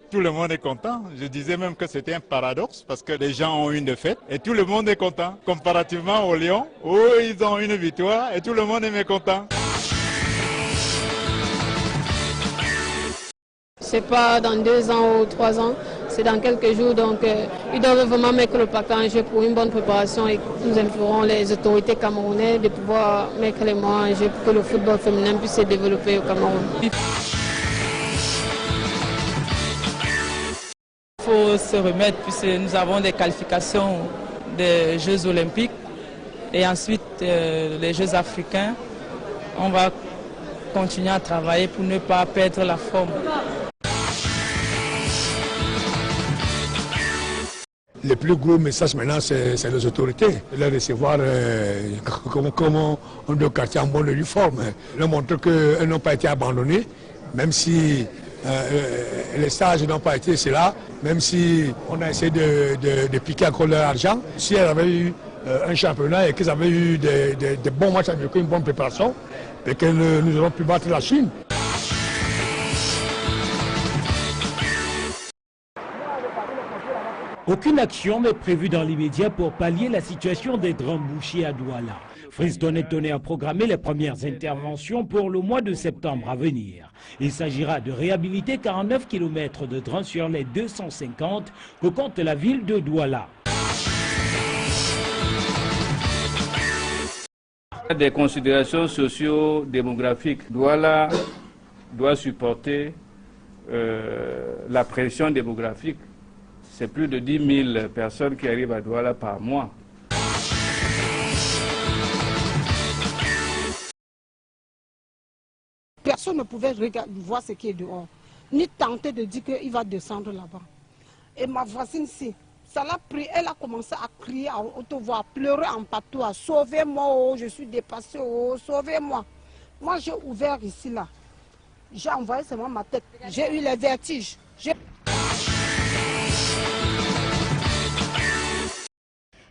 Tout le monde est content. Je disais même que c'était un paradoxe parce que les gens ont une défaite et tout le monde est content. Comparativement aux Lions où ils ont une victoire et tout le monde est mécontent. C'est pas dans 2 ans ou 3 ans, c'est dans quelques jours. Donc ils doivent vraiment mettre le paquet en jeu pour une bonne préparation et nous informerons les autorités camerounaises de pouvoir mettre les moyens en jeu pour que le football féminin puisse se développer au Cameroun. Il faut se remettre puisque nous avons des qualifications des Jeux olympiques et ensuite les Jeux africains. On va continuer à travailler pour ne pas perdre la forme. Le plus gros message maintenant, c'est les autorités. Leur recevoir comment on doit quartier en bonne uniforme. Leur montrer qu'elles n'ont pas été abandonnées, même si les stages n'ont pas été cela, même si on a essayé de piquer encore leur argent. Si elles avaient eu un championnat et qu'elles avaient eu des bons matchs avec une bonne préparation, et que nous aurons pu battre la Chine. Aucune action n'est prévue dans l'immédiat pour pallier la situation des drames bouchers à Douala. Freestone est donné à programmer les premières interventions pour le mois de septembre à venir. Il s'agira de réhabiliter 49 km de drains sur les 250 que compte la ville de Douala. Des considérations socio-démographiques. Douala doit supporter la pression démographique. C'est plus de 10 000 personnes qui arrivent à Douala par mois. Personne ne pouvait voir ce qui est dehors, ni tenter de dire qu'il va descendre là-bas. Et ma voisine ici, Ça l'a pris, elle a commencé à crier à haute voix, à pleurer en patois. Sauvez-moi, oh, je suis dépassée, oh, sauvez-moi. Moi, j'ai ouvert ici, là. J'ai envoyé seulement ma tête. J'ai eu les vertiges.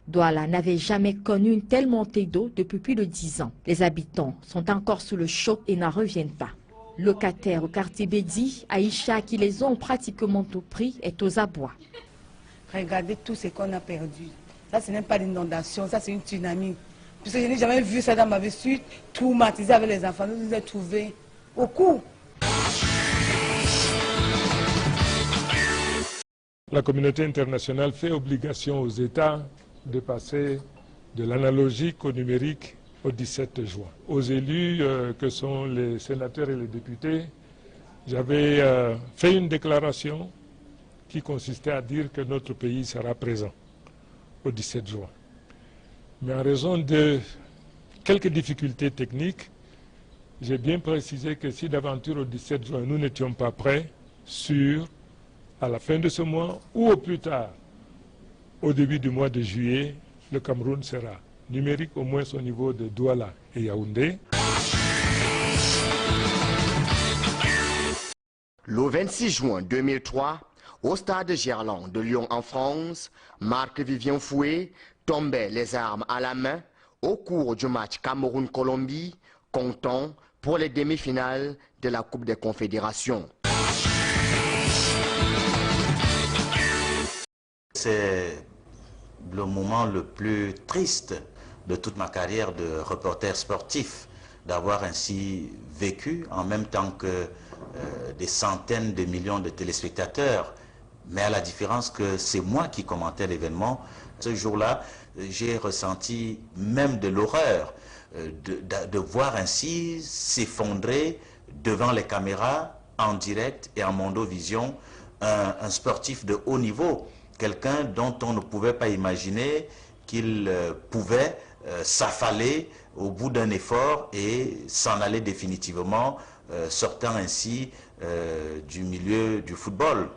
Douala n'avait jamais connu une telle montée d'eau depuis plus de 10 ans. Les habitants sont encore sous le choc et n'en reviennent pas. Locataire au quartier Bédi, Aïcha, qui les ont pratiquement tout pris, est aux abois. Regardez tout ce qu'on a perdu. Ça, ce n'est pas l'inondation, ça c'est une tsunami. Puisque je n'ai jamais vu ça dans ma vie. Je suis traumatisée avec les enfants. Nous nous avons trouvés au cou. La communauté internationale fait obligation aux États de passer de l'analogique au numérique au 17 juin. Aux élus que sont les sénateurs et les députés, j'avais fait une déclaration qui consistait à dire que notre pays sera présent au 17 juin. Mais en raison de quelques difficultés techniques, j'ai bien précisé que si d'aventure au 17 juin nous n'étions pas prêts, à la fin de ce mois ou au plus tard, au début du mois de juillet, le Cameroun sera numérique au moins au niveau de Douala et Yaoundé. Le 26 juin 2003, au stade Gerland de Lyon en France, Marc-Vivien Foué tombait les armes à la main au cours du match Cameroun-Colombie, comptant pour les demi-finales de la Coupe des Confédérations. C'est le moment le plus triste de toute ma carrière de reporter sportif, d'avoir ainsi vécu en même temps que des centaines de millions de téléspectateurs, mais à la différence que c'est moi qui commentais l'événement. Ce jour-là, j'ai ressenti même de l'horreur de voir ainsi s'effondrer devant les caméras en direct et en mondovision un sportif de haut niveau, quelqu'un dont on ne pouvait pas imaginer qu'il pouvait s'affaler au bout d'un effort et s'en aller définitivement, sortant ainsi du milieu du football.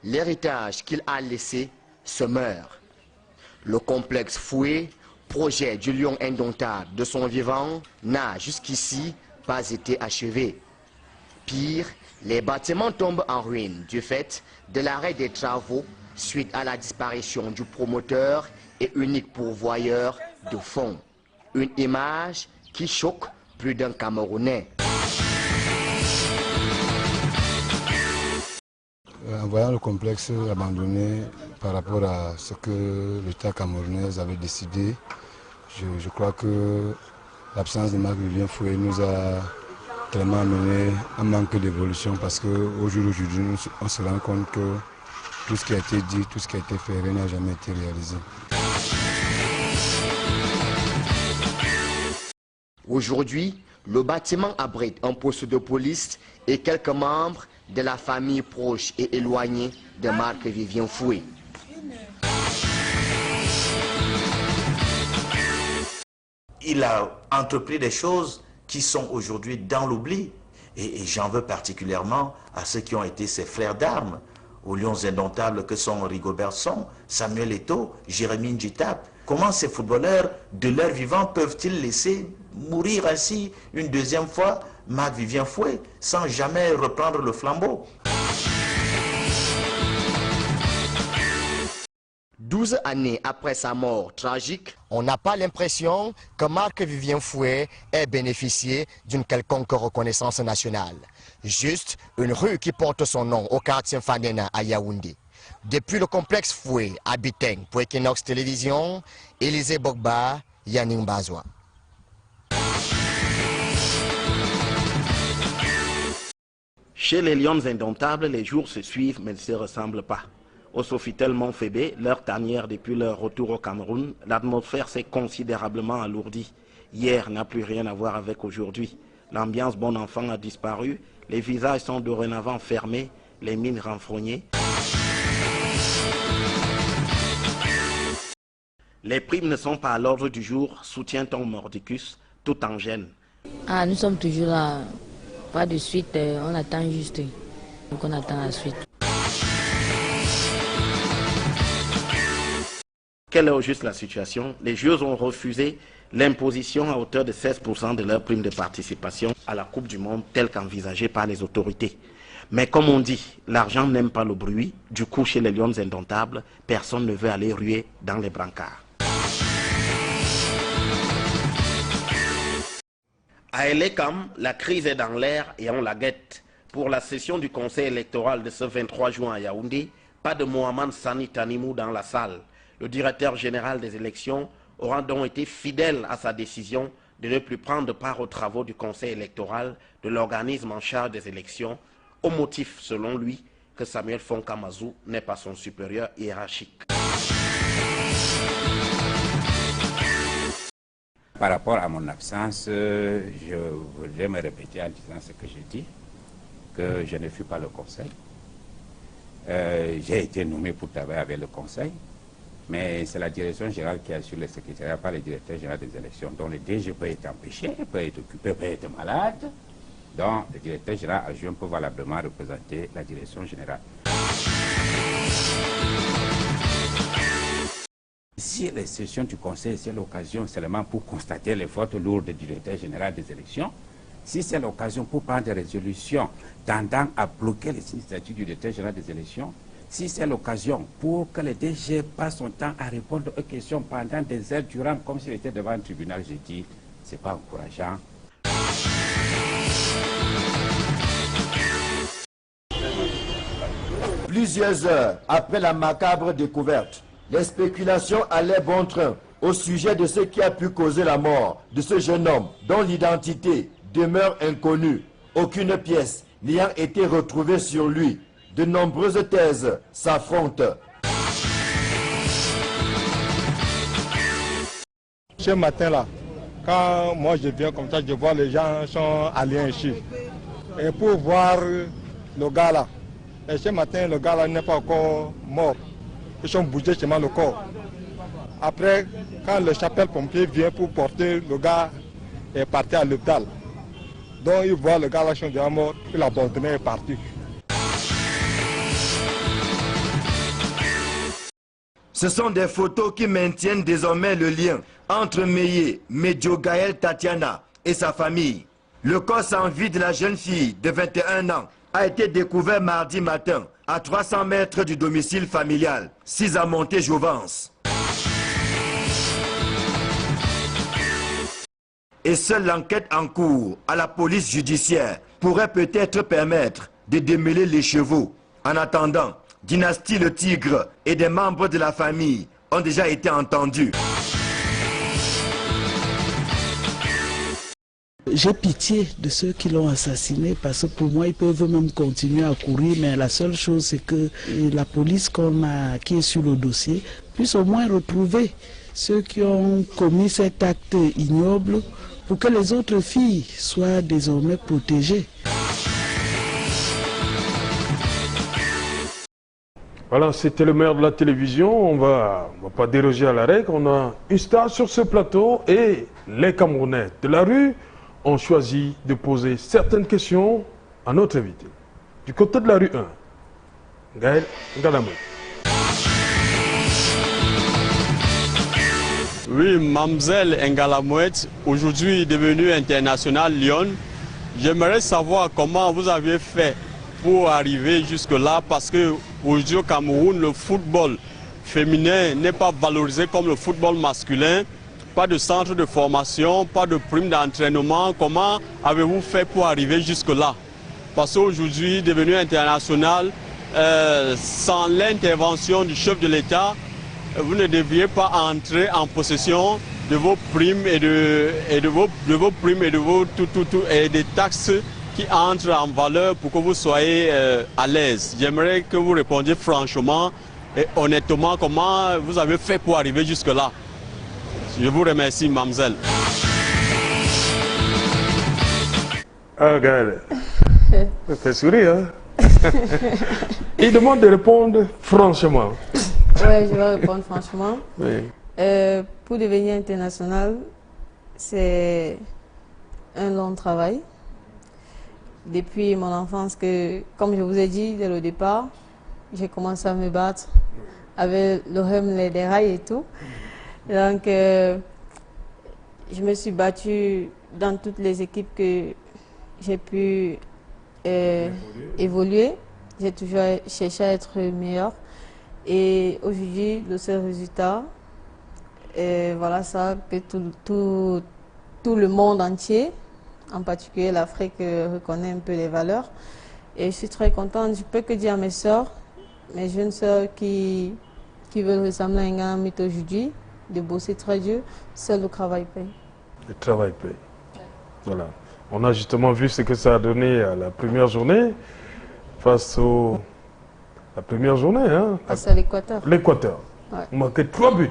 L'héritage qu'il a laissé se meurt. Le complexe Foué, projet du lion indomptable de son vivant, n'a jusqu'ici pas été achevé. Pire, les bâtiments tombent en ruine du fait de l'arrêt des travaux suite à la disparition du promoteur et unique pourvoyeur de fonds. Une image qui choque plus d'un Camerounais. En voyant le complexe abandonné par rapport à ce que l'État camerounais avait décidé, je crois que l'absence de Marc-Vivien Foué nous a tellement amené un manque d'évolution, parce qu'au jour d'aujourd'hui, on se rend compte que tout ce qui a été dit, tout ce qui a été fait, n'a jamais été réalisé. Aujourd'hui, le bâtiment abrite un poste de police et quelques membres de la famille proche et éloignée de Marc-Vivien Foué. Il a entrepris des choses qui sont aujourd'hui dans l'oubli. Et j'en veux particulièrement à ceux qui ont été ses frères d'armes, aux lions indomptables que sont Rigobert Song, Samuel Eto'o, Jérémy Njitap. Comment ces footballeurs, de leur vivant, peuvent-ils laisser mourir ainsi une deuxième fois Marc-Vivien Foué, sans jamais reprendre le flambeau? 12 années après sa mort tragique, on n'a pas l'impression que Marc-Vivien Foué ait bénéficié d'une quelconque reconnaissance nationale. Juste une rue qui porte son nom au quartier Fandena à Yaoundé. Depuis le complexe Foué à Biteng pour Equinox Télévision, Élisée Bogba, Yannick Bazoua. Chez les lions indomptables, les jours se suivent mais ne se ressemblent pas. Au Sofitel Montfébé, leur tanière depuis leur retour au Cameroun, l'atmosphère s'est considérablement alourdie. Hier n'a plus rien à voir avec aujourd'hui. L'ambiance bon enfant a disparu, les visages sont dorénavant fermés, les mines renfrognées. Les primes ne sont pas à l'ordre du jour, soutient-on Mordicus, tout en gêne. Nous sommes toujours là, pas de suite, on attend juste. Donc on attend la suite. Quelle est au juste la situation? Les joueurs ont refusé l'imposition à hauteur de 16% de leur prime de participation à la Coupe du Monde telle qu'envisagée par les autorités. Mais comme on dit, l'argent n'aime pas le bruit. Du coup, chez les Lions Indomptables, personne ne veut aller ruer dans les brancards. À Elekam, la crise est dans l'air et on la guette. Pour la session du conseil électoral de ce 23 juin à Yaoundé, pas de Mohamed Sani Tanimou dans la salle. Le directeur général des élections aura donc été fidèle à sa décision de ne plus prendre part aux travaux du conseil électoral de l'organisme en charge des élections, au motif, selon lui, que Samuel Fonkamazou n'est pas son supérieur hiérarchique. Par rapport à mon absence, je voudrais me répéter en disant ce que j'ai dit, que je ne fus pas le conseil. J'ai été nommé pour travailler avec le conseil, mais c'est la direction générale qui assure le secrétariat, pas le directeur général des élections. Donc le DG peut être empêché, peut être occupé, peut être malade. Donc le directeur général adjoint peut valablement représenter la direction générale. Si les sessions du conseil, c'est l'occasion seulement pour constater les fautes lourdes du directeur général des élections, si c'est l'occasion pour prendre des résolutions tendant à bloquer les initiatives du directeur général des élections, si c'est l'occasion pour que le DG passe son temps à répondre aux questions pendant des heures durant, comme s'il était devant un tribunal, je dis, c'est pas encourageant. Plusieurs heures après la macabre découverte, les spéculations allaient bon train au sujet de ce qui a pu causer la mort de ce jeune homme dont l'identité demeure inconnue. Aucune pièce n'ayant été retrouvée sur lui. De nombreuses thèses s'affrontent. Ce matin-là, quand moi je viens comme ça, je vois les gens sont allés ici. Et pour voir le gars là, et ce matin, le gars là n'est pas encore mort. Ils sont bougés seulement le corps. Après, quand le chapelle pompier vient pour porter, le gars est parti à l'hôpital. Donc il voit le gars là sont déjà mort, il a abandonné et est parti. Ce sont des photos qui maintiennent désormais le lien entre Meye, Medjo Gaël Tatiana et sa famille. Le corps sans vie de la jeune fille de 21 ans a été découvert mardi matin à 300 mètres du domicile familial, 6 à Monté-Jouvence. Et seule l'enquête en cours à la police judiciaire pourrait peut-être permettre de démêler les chevaux. En attendant, Dynastie le Tigre et des membres de la famille ont déjà été entendus. J'ai pitié de ceux qui l'ont assassiné parce que pour moi ils peuvent même continuer à courir, mais la seule chose c'est que la police qui est sur le dossier puisse au moins retrouver ceux qui ont commis cet acte ignoble pour que les autres filles soient désormais protégées. Voilà, c'était le maire de la télévision. On va pas déroger à la règle. On a une star sur ce plateau et les Camerounais de la rue ont choisi de poser certaines questions à notre invité. Du côté de la rue 1, Gaël Ngalamou. Oui, Mamzelle Ngalamouet, aujourd'hui devenue internationale Lyon. J'aimerais savoir comment vous avez fait pour arriver jusque-là, parce qu'aujourd'hui au Cameroun, le football féminin n'est pas valorisé comme le football masculin. Pas de centre de formation, pas de prime d'entraînement. Comment avez-vous fait pour arriver jusque-là? Parce qu'aujourd'hui, devenu international, sans l'intervention du chef de l'État, vous ne devriez pas entrer en possession de vos primes et de vos primes et des taxes qui entrent en valeur pour que vous soyez à l'aise. J'aimerais que vous répondiez franchement et honnêtement comment vous avez fait pour arriver jusque-là. Je vous remercie, mademoiselle. Ah, Gaël, ça fait sourire, hein? Il demande de répondre franchement. Oui, je vais répondre franchement. Oui. Pour devenir international, c'est un long travail. depuis mon enfance que, comme je vous ai dit dès le départ, j'ai commencé à me battre avec le rhume, les dérails et tout. Donc, je me suis battue dans toutes les équipes que j'ai pu évoluer. J'ai toujours cherché à être meilleure. Et aujourd'hui, le seul résultat, voilà ça, que tout le monde entier, en particulier l'Afrique, reconnaît un peu les valeurs. Et je suis très contente. Je ne peux que dire à mes soeurs, mes jeunes soeurs qui veulent ressembler à un grand mythe aujourd'hui, de bosser très dur, seul le travail paye. Le travail paye. Voilà. On a justement vu ce que ça a donné à la première journée, face au... La première journée, hein. Face à l'Équateur. L'Équateur. Ouais. On marquait 3 buts.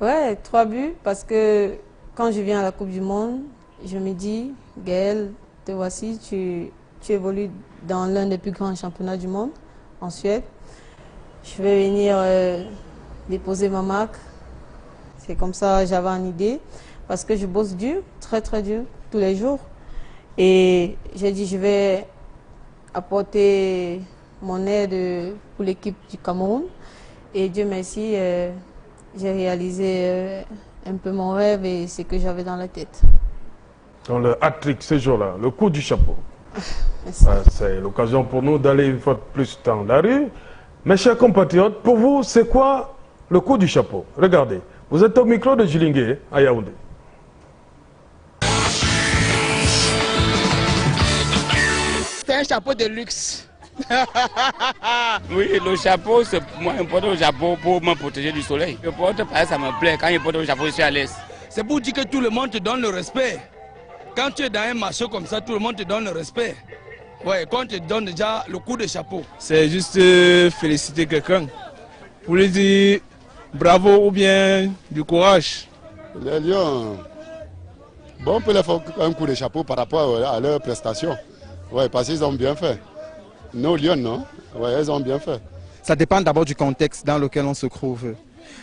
Ouais, 3 buts, parce que quand je viens à la Coupe du Monde, je me dis, Gaëlle, te voici, tu évolues dans l'un des plus grands championnats du monde, en Suède. Je vais venir déposer ma marque. C'est comme ça que j'avais une idée, parce que je bosse dur, très très dur, tous les jours. Et j'ai dit, je vais apporter mon aide pour l'équipe du Cameroun. Et Dieu merci, j'ai réalisé un peu mon rêve et ce que j'avais dans la tête. Dans le hat-trick ce jour-là, le coup du chapeau. C'est l'occasion pour nous d'aller une fois de plus dans la rue. Mes chers compatriotes, pour vous, c'est quoi le coup du chapeau? Regardez, vous êtes au micro de Djilingué à Yaoundé. C'est un chapeau de luxe. Oui, le chapeau, c'est moi, je porte le chapeau pour me protéger du soleil. Je porte parce que ça me plaît. Quand je porte le chapeau, je suis à l'aise. C'est pour dire que tout le monde te donne le respect. Quand tu es dans un marché comme ça, tout le monde te donne le respect. Ouais, quand on te donne déjà le coup de chapeau. C'est juste féliciter quelqu'un pour lui dire bravo ou bien du courage. Les Lions, bon, on peut leur faire un coup de chapeau par rapport à leurs prestations. Ouais, parce qu'ils ont bien fait. Nos Lions, non? Ouais, elles ont bien fait. Ça dépend d'abord du contexte dans lequel on se trouve.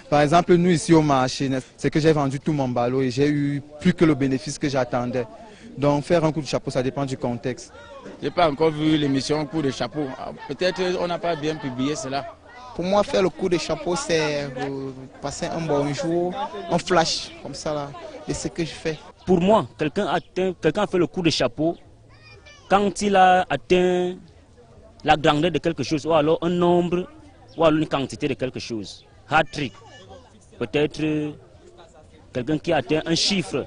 Par exemple, nous ici au marché, c'est que j'ai vendu tout mon ballot et j'ai eu plus que le bénéfice que j'attendais. Donc faire un coup de chapeau, ça dépend du contexte. Je n'ai pas encore vu l'émission coup de chapeau. Peut-être on n'a pas bien publié cela. Pour moi, faire le coup de chapeau, c'est passer un bon jour, un flash, comme ça là. Et c'est ce que je fais. Pour moi, quelqu'un a fait le coup de chapeau quand il a atteint la grandeur de quelque chose, ou alors un nombre, ou alors une quantité de quelque chose. Hat-trick. Peut-être quelqu'un qui a atteint un chiffre.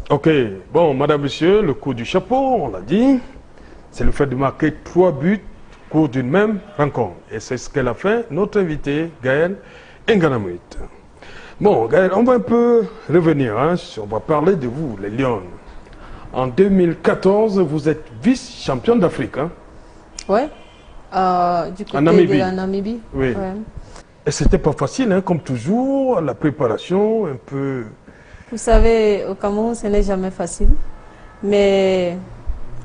Ok, bon, madame, monsieur, le coup du chapeau, on l'a dit, c'est le fait de marquer 3 buts au cours d'une même rencontre. Et c'est ce qu'elle a fait, notre invité, Gaëlle Nganamuit. Bon, Gaëlle, on va un peu revenir, hein, on va parler de vous, les Lions. En 2014, vous êtes vice-championne d'Afrique, hein? Ouais, du côté de la Namibie. Oui. Ouais. Et c'était pas facile, hein, comme toujours, la préparation, un peu... Vous savez, au Cameroun, ce n'est jamais facile. Mais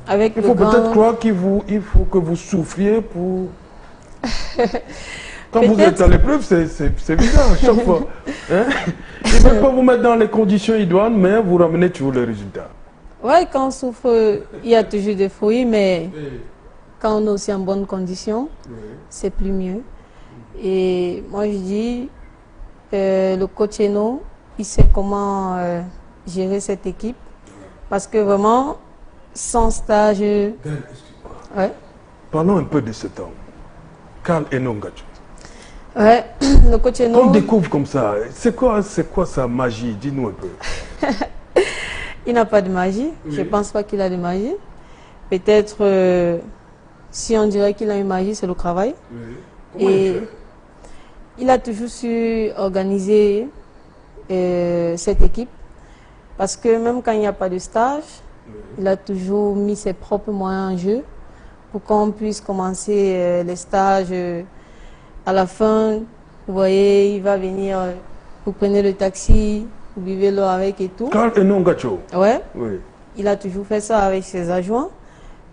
avec il faut peut-être croire qu'il faut que vous souffriez pour... Quand vous êtes à l'épreuve, c'est bizarre à chaque fois. Hein? Ils ne veulent pas vous mettre dans les conditions idoines, mais vous ramenez toujours les résultats. Oui, quand on souffre, il y a toujours des fruits, mais quand on est aussi en bonne condition, c'est plus mieux. Et moi, je dis, le coach Eno, il sait comment gérer cette équipe. Parce que vraiment, sans stage... Ouais. Parlons un peu de cet homme, Karl Eno Ngacho. Ouais, le coach Eno... On découvre comme ça, c'est quoi sa magie? Dis-nous un peu. Il n'a pas de magie, je ne pense pas qu'il a de magie. Peut-être, si on dirait qu'il a une magie, c'est le travail. Et il a toujours su organiser cette équipe. Parce que même quand il n'y a pas de stage, il a toujours mis ses propres moyens en jeu pour qu'on puisse commencer les stages. À la fin, vous voyez, il va venir, vous prenez le taxi, vous vivez l'eau avec et tout. Karl Eno Ngacho. Ouais. Oui. Il a toujours fait ça avec ses adjoints.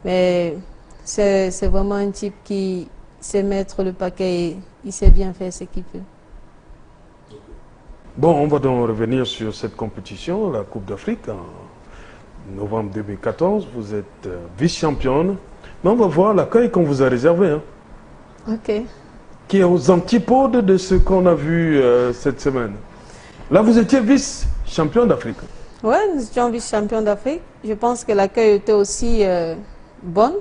Mais c'est vraiment un type qui sait mettre le paquet et il sait bien faire ce qu'il fait. Bon, on va donc revenir sur cette compétition, la Coupe d'Afrique, en novembre 2014. Vous êtes vice-championne. Mais on va voir l'accueil qu'on vous a réservé. Hein, Ok. qui est aux antipodes de ce qu'on a vu cette semaine. Là, vous étiez vice-champion d'Afrique. Ouais, nous étions vice-champions d'Afrique. Je pense que l'accueil était aussi bon.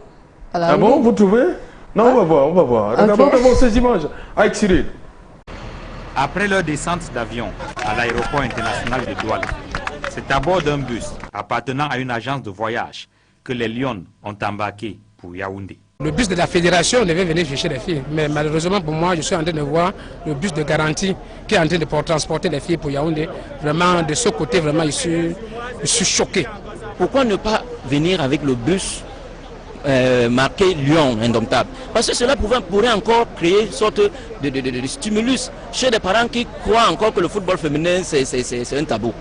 À la Ah bon, Ligue. vous trouvez? Non, on va voir, on va voir. Ok. Regardons d'abord ces images avec Cyril. Après leur descente d'avion à l'aéroport international de Douala, c'est à bord d'un bus appartenant à une agence de voyage que les Lions ont embarqué pour Yaoundé. Le bus de la fédération devait venir chercher les filles, mais malheureusement pour moi, je suis en train de voir le bus de garantie qui est en train de transporter les filles pour Yaoundé. Vraiment, de ce côté, vraiment, je suis choqué. Pourquoi ne pas venir avec le bus marqué Lion indomptable? Parce que cela pourrait encore créer une sorte de stimulus chez des parents qui croient encore que le football féminin c'est un tabou.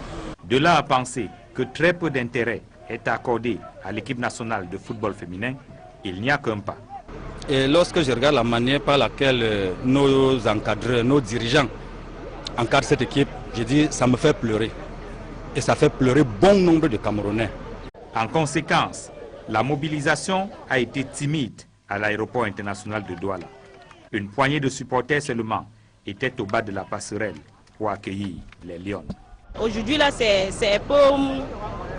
De là à penser que très peu d'intérêt est accordé à l'équipe nationale de football féminin, il n'y a qu'un pas. Et lorsque je regarde la manière par laquelle nos encadreurs, nos dirigeants encadrent cette équipe, je dis ça me fait pleurer. Et ça fait pleurer bon nombre de Camerounais. En conséquence, la mobilisation a été timide à l'aéroport international de Douala. Une poignée de supporters seulement était au bas de la passerelle pour accueillir les Lions. Aujourd'hui, là, c'est un peu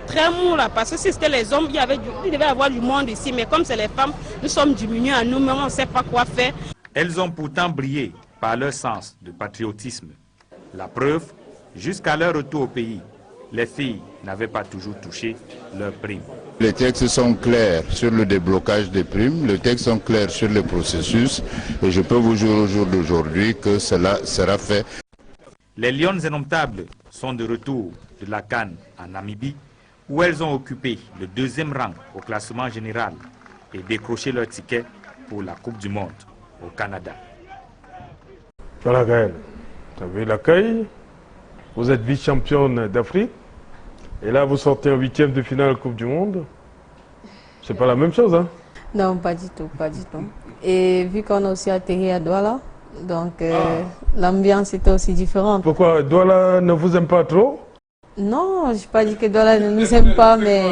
très mou, là, parce que si c'était les hommes, il devait y avoir du monde ici. Mais comme c'est les femmes, nous sommes diminués à nous-mêmes, on ne sait pas quoi faire. Elles ont pourtant brillé par leur sens de patriotisme. La preuve, jusqu'à leur retour au pays, les filles n'avaient pas toujours touché leurs primes. Les textes sont clairs sur le déblocage des primes, les textes sont clairs sur le processus et je peux vous jurer au jour d'aujourd'hui que cela sera fait. Les Lions indomptables sont de retour de la CAN en Namibie où elles ont occupé le 2e rang au classement général et décroché leur ticket pour la Coupe du Monde au Canada. Voilà Gaël, vous avez l'accueil, vous êtes vice-championne d'Afrique et là vous sortez en 8e de finale Coupe du Monde. C'est pas la même chose, hein? Non, pas du tout, pas du tout. Et vu qu'on a aussi atterri à Douala, donc l'ambiance était aussi différente. Pourquoi Douala ne vous aime pas trop? Non, je n'ai pas dit que Douala ne nous aime pas, mais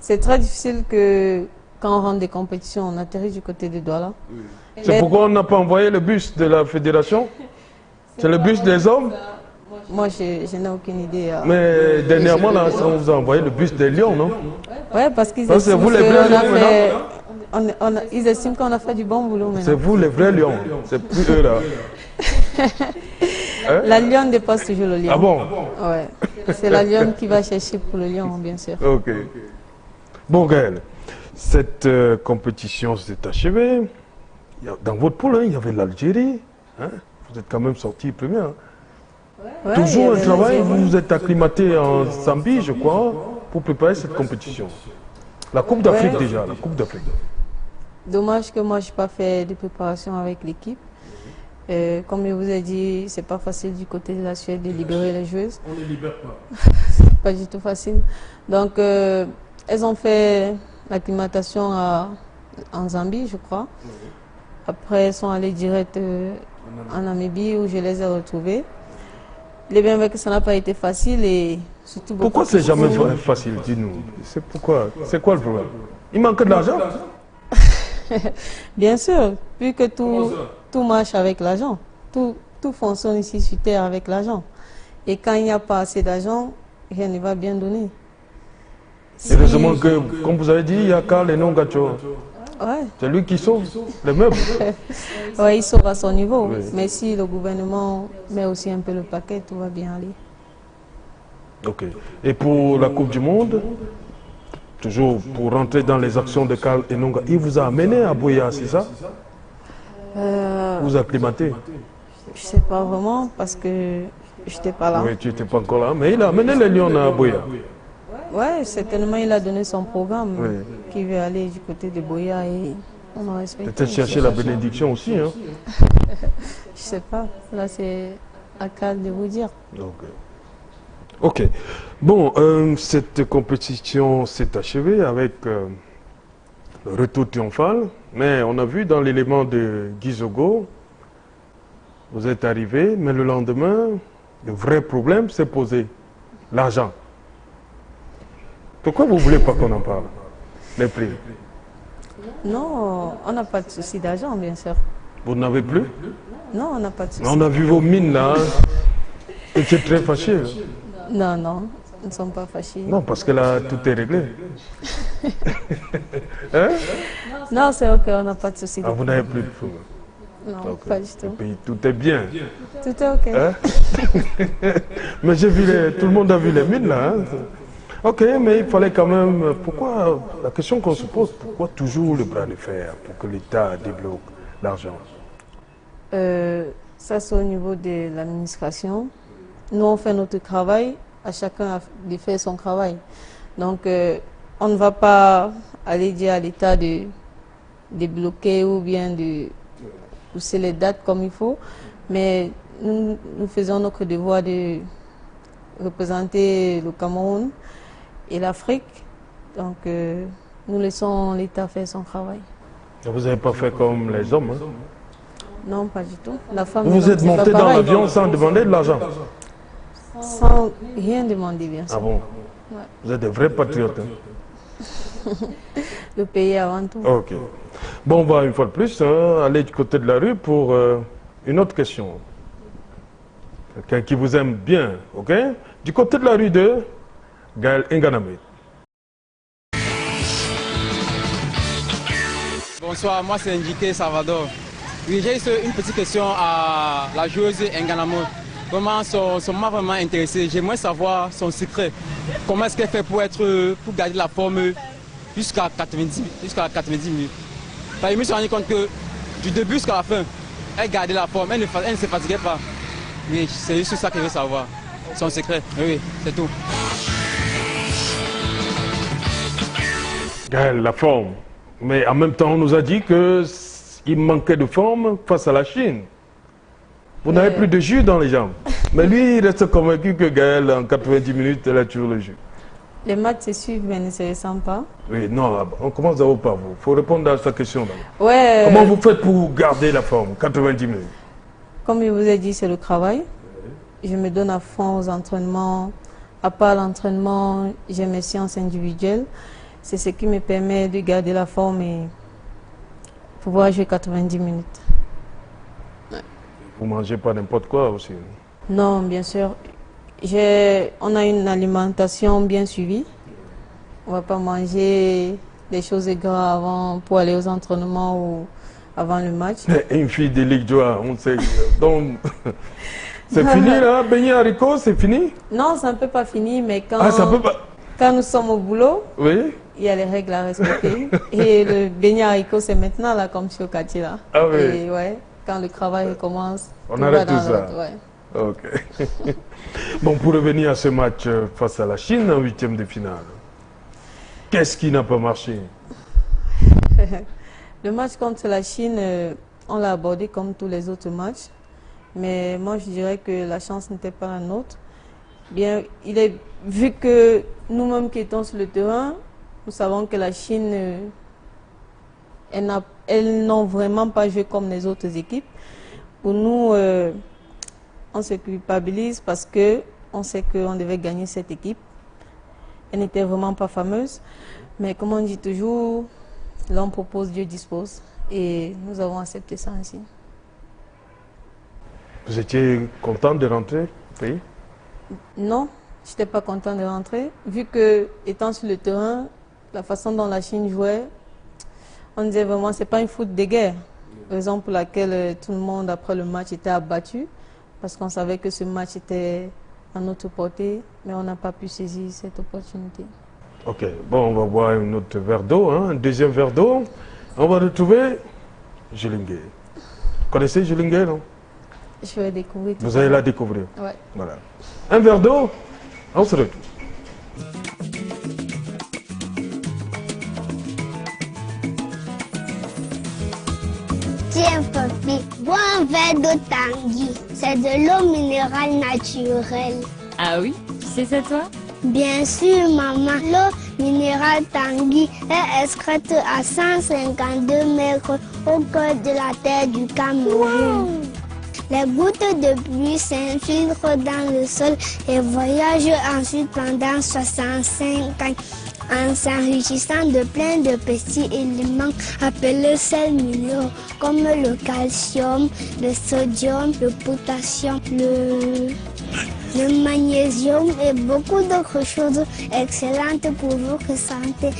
c'est très difficile que quand on rentre des compétitions, on atterrit du côté de Douala. C'est pourquoi on n'a pas envoyé le bus de la fédération? C'est le bus des hommes? Moi, je n'ai aucune idée. Mais dernièrement, là, on vous a envoyé le bus des Lions, non? Oui, parce qu'ils estiment qu'on a fait du bon boulot maintenant. C'est vous les vrais Lions, c'est plus eux là. Hein? La lionne dépasse toujours le lion. Ah bon? Ouais. C'est la lionne qui va chercher pour le lion, bien sûr. Ok. Bon, Gaël, cette compétition s'est achevée. Dans votre poule, hein, il y avait l'Algérie. Hein? Vous êtes quand même sorti premier. Hein? Ouais, toujours un travail, vous vous êtes acclimaté en Zambie, je crois, pour préparer cette compétition. La Coupe d'Afrique déjà, la Coupe d'Afrique. Dommage que moi, je n'ai pas fait de préparation avec l'équipe. Comme je vous ai dit, c'est pas facile du côté de la Suède de libérer les joueuses. On ne les libère pas. C'est pas du tout facile. Donc, elles ont fait l'acclimatation en Zambie, je crois. Après, elles sont allées direct en Namibie où je les ai retrouvées. Il est bien vrai que ça n'a pas été facile et surtout beaucoup. Pourquoi c'est jamais facile, dis-nous? C'est pourquoi? C'est quoi le problème? Il manque de l'argent? Bien sûr, vu que tout marche avec l'argent. Tout fonctionne ici sur Terre avec l'argent. Et quand il n'y a pas assez d'argent, rien ne va bien donner. Heureusement que, comme vous avez dit, il y a Karl et non Gacho. Ouais. C'est lui qui sauve les meubles. Oui, il sauve à son niveau. Oui. Mais si le gouvernement met aussi un peu le paquet, tout va bien aller. Ok. Et pour la Coupe du Monde, toujours pour rentrer dans les actions de Karl Enonga, il vous a amené à Boya, c'est ça? Vous acclimatez? Je ne sais pas vraiment parce que je n'étais pas là. Oui, tu n'étais pas encore là, mais il a amené les Lions à Boya. Oui, certainement il a donné son programme qui veut aller du côté de Boya et on a respecté. Peut-être chercher la bénédiction aussi, hein? Je ne sais pas, là c'est à Karl de vous dire. Ok. Bon, cette compétition s'est achevée avec le retour triomphal, mais on a vu dans l'élément de Gizogo, vous êtes arrivé, mais le lendemain, Le vrai problème s'est posé. L'argent. Pourquoi vous ne voulez pas qu'on en parle? Les prix. Non, on n'a pas de souci d'argent, bien sûr. Vous n'avez plus? Non, on n'a pas de souci. On a vu vos mines là. Et tu es très fâché. Non, non, nous ne sommes pas fâchés. Non, parce que là, tout est réglé. Hein? Non, c'est ok, on n'a pas de souci. Ah, vous n'avez plus de fou? Non, pas du tout. Et puis, tout est bien. Tout est ok. Hein? Mais j'ai vu tout le monde a vu les mines là. Hein? Ok, mais il fallait quand même. Pourquoi la question qu'on se pose, pourquoi toujours le bras de fer pour que l'État débloque l'argent? Ça, c'est au niveau de l'administration. Nous, on fait notre travail, à chacun de faire son travail. Donc, on ne va pas aller dire à l'État de débloquer ou bien de pousser les dates comme il faut, mais nous faisons notre devoir de représenter le Cameroun et l'Afrique. Donc, nous laissons l'État faire son travail. Et vous n'avez pas fait comme les hommes? Hein? Non, pas du tout. La femme vous êtes monté dans l'avion sans demander de l'argent? Sans rien demander, bien sûr. Ah bon? Ouais. Vous êtes des vrais patriotes. Hein? Le pays avant tout. Ok. Bon, on va une fois de plus aller du côté de la rue pour une autre question. Quelqu'un qui vous aime bien, ok? Du côté de la rue de Gaël Nganamé. Bonsoir, moi c'est Ndiké Salvador. Oui, j'ai une petite question à la joueuse Nganamé. Vraiment, son m'a vraiment intéressé. J'aimerais savoir son secret. Comment est-ce qu'elle fait pour garder la forme jusqu'à 90 minutes. Je me suis rendu compte que du début jusqu'à la fin, elle gardait la forme, elle ne se fatiguait pas. Oui, c'est juste ça que je veux savoir. Son secret. Oui, c'est tout. Gaël, la forme. Mais en même temps, on nous a dit qu'il manquait de forme face à la Chine. Vous n'avez plus de jus dans les jambes. Mais lui, il reste convaincu que Gaël, en 90 minutes, elle a toujours le jus. Les matchs se suivent, mais ne se ressemblent pas. Oui, non, on commence d'abord par vous. Il faut répondre à sa question. Ouais. Comment vous faites pour garder la forme, 90 minutes? Comme je vous ai dit, c'est le travail. Je me donne à fond aux entraînements. À part l'entraînement, j'ai mes séances individuelles. C'est ce qui me permet de garder la forme et pouvoir jouer 90 minutes. Ouais. Vous ne mangez pas n'importe quoi aussi? Non, bien sûr. On a une alimentation bien suivie. On ne va pas manger des choses gras avant pour aller aux entraînements ou avant le match. Une fille de Ligue Joie, on sait. Donc, c'est fini là, beignet haricot, c'est fini? Non, ça ne peut pas finir, mais quand nous sommes au boulot, oui, il y a les règles à respecter. Et le beignet haricot, c'est maintenant là, comme sur Kati là. Ah oui. Et ouais, quand le travail commence, on arrête tout ça. Ouais. Ok. Bon, pour revenir à ce match face à la Chine en 8e de finale, qu'est-ce qui n'a pas marché? Le match contre la Chine, on l'a abordé comme tous les autres matchs. Mais moi, je dirais que la chance n'était pas la nôtre. Bien, vu que nous-mêmes qui étions sur le terrain, nous savons que la Chine, elles n'ont vraiment pas joué comme les autres équipes. Pour nous, on se culpabilise parce qu'on sait qu'on devait gagner cette équipe. Elle n'était vraiment pas fameuse. Mais comme on dit toujours, l'homme propose, Dieu dispose. Et nous avons accepté ça ainsi. Vous étiez content de rentrer au pays? Non, je n'étais pas content de rentrer. Vu que, étant sur le terrain, la façon dont la Chine jouait, on disait vraiment c'est pas une foot de guerre. Raison pour laquelle tout le monde, après le match, était abattu. Parce qu'on savait que ce match était à notre portée, mais on n'a pas pu saisir cette opportunité. Ok, bon, on va boire un autre verre d'eau, un deuxième verre d'eau. On va retrouver Julingue. Vous connaissez Julingue, non? Je vais découvrir. Vous allez la découvrir? Ouais. Voilà. Un verre d'eau, on se retrouve. Tiens, papi, bois un verre d'eau Tanguy. C'est de l'eau minérale naturelle. Ah oui? Tu sais c'est toi? Bien sûr, maman. L'eau minérale Tanguy est extraite à 152 mètres au cœur de la terre du Cameroun. Les gouttes de pluie s'infiltrent dans le sol et voyagent ensuite pendant 65 ans en s'enrichissant de plein de petits éléments appelés sels minéraux comme le calcium, le sodium, le potassium, le magnésium et beaucoup d'autres choses excellentes pour votre santé.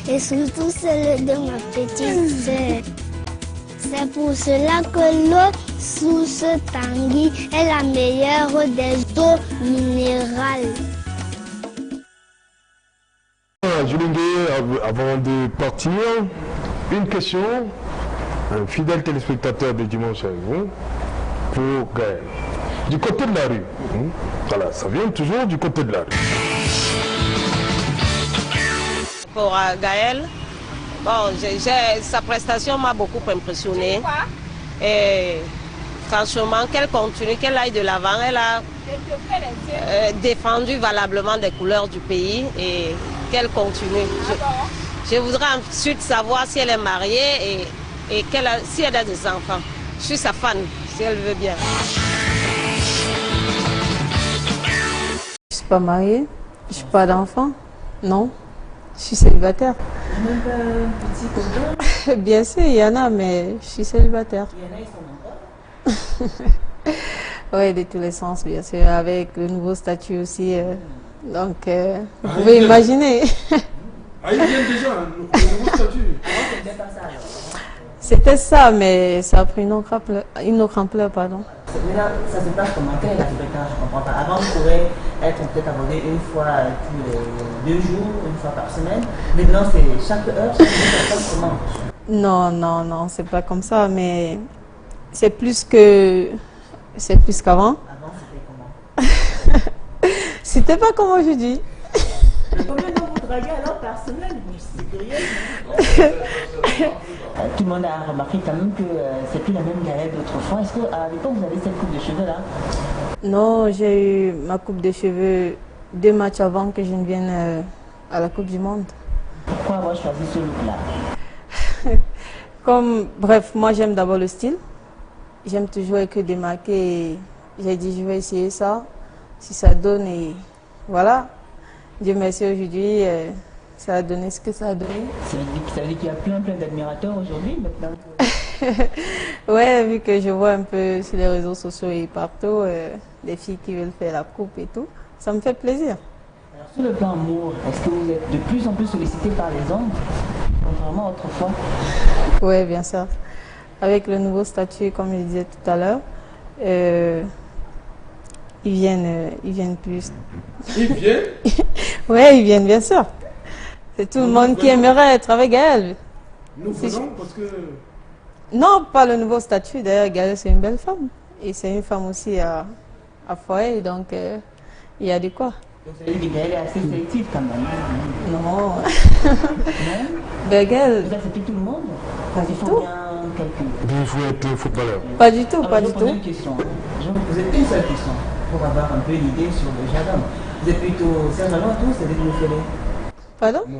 Et surtout celle de ma petite sœur. C'est pour cela que l'eau source Tanguy est la meilleure des eaux minérales. Julingue, avant de partir, une question, un fidèle téléspectateur de Dimanche avec vous, pour Gaël. Du côté de la rue, voilà, ça vient toujours du côté de la rue. Pour Gaël, bon, sa prestation m'a beaucoup impressionné. Et franchement, qu'elle continue, qu'elle aille de l'avant. Elle a défendu valablement les couleurs du pays et qu'elle continue. Je voudrais ensuite savoir si elle est mariée et si elle a des enfants. Je suis sa fan, si elle veut bien. Je ne suis pas mariée, je n'ai pas d'enfant, non. Je suis célibataire. Même pas un petit copain? Bien sûr, il y en a, mais je suis célibataire. Il y en a, ils sont encore? Oui, de tous les sens, bien sûr. Avec le nouveau statut aussi. Donc, vous pouvez imaginer. Ah, il vient déjà, le nouveau statut. C'était pas ça alors? C'était ça, mais ça a pris une autre ampleur, pardon. Mais là, ça se passe comment? Quel est la fréquence? Je ne comprends pas. Avant, vous pourrez être peut-être abordé une fois tous les 2 jours, une fois par semaine. Maintenant, c'est chaque heure, ça se passe comment? Non, non, non, c'est pas comme ça, mais c'est plus qu'avant. Avant, c'était comment? C'était pas comment je dis. Combien d'heures vous draguez alors par semaine? C'est curieux. Tout le monde a remarqué quand même que c'est plus la même Gaëlle d'autrefois. Est-ce qu'à l'époque vous avez cette coupe de cheveux là? Non, j'ai eu ma coupe de cheveux 2 matchs avant que je ne vienne à la Coupe du Monde. Pourquoi avoir choisi ce look-là? Bref, moi j'aime d'abord le style. J'aime toujours être démarqué. J'ai dit je vais essayer ça, si ça donne et voilà. Dieu merci aujourd'hui, ça a donné ce que ça a donné. Ça veut dire qu'il y a plein d'admirateurs aujourd'hui maintenant? Ouais, vu que je vois un peu sur les réseaux sociaux et partout, des filles qui veulent faire la coupe et tout, ça me fait plaisir. Alors sur le plan amour, est-ce que vous êtes de plus en plus sollicité par les hommes, contrairement à autrefois? Oui, bien sûr. Avec le nouveau statut, comme je disais tout à l'heure, ils viennent plus. Ils viennent? Oui, ils viennent, bien sûr. C'est tout le monde qui aimerait être avec elle. Nous venons parce que... Non, pas le nouveau statut. D'ailleurs, Gaëlle, c'est une belle femme. Et c'est une femme aussi à foyer, donc il y a de quoi. Donc ça veut dire que Gaëlle est assez sélective quand même? Non. Non? Ben, Gaëlle... Vous acceptez tout le monde? Pas du tout. Il faut être footballeur. Pas du tout, pas du tout. Je vais vous poser une question. Je vais vous poser une seule question pour avoir un peu l'idée sur le jardin. Vous êtes plutôt Serge Allons ou c'est vous Félé? Pardon? Non.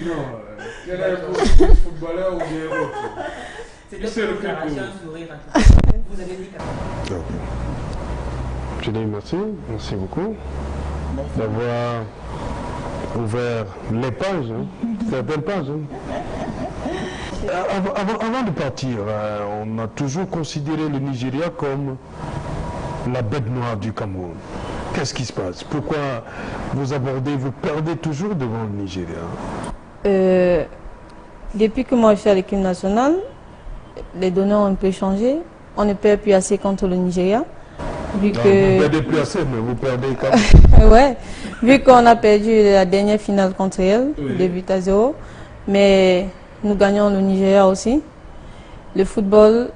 Non, quel est le footballeur ou bien autre? C'est le sourire. Vous avez dit quoi? Je dis merci beaucoup d'avoir ouvert les pages, certaines pages. Avant de partir, on a toujours considéré le Nigeria comme la bête noire du Cameroun. Qu'est-ce qui se passe? Pourquoi vous perdez toujours devant le Nigeria? Depuis que moi je suis à l'équipe nationale, les données ont un peu changé. On ne perd plus assez contre le Nigeria. Vu que... Vous perdez plus assez, mais vous perdez quand même. Ouais, vu qu'on a perdu la dernière finale contre elle, 2-0, mais nous gagnons le Nigeria aussi. Le football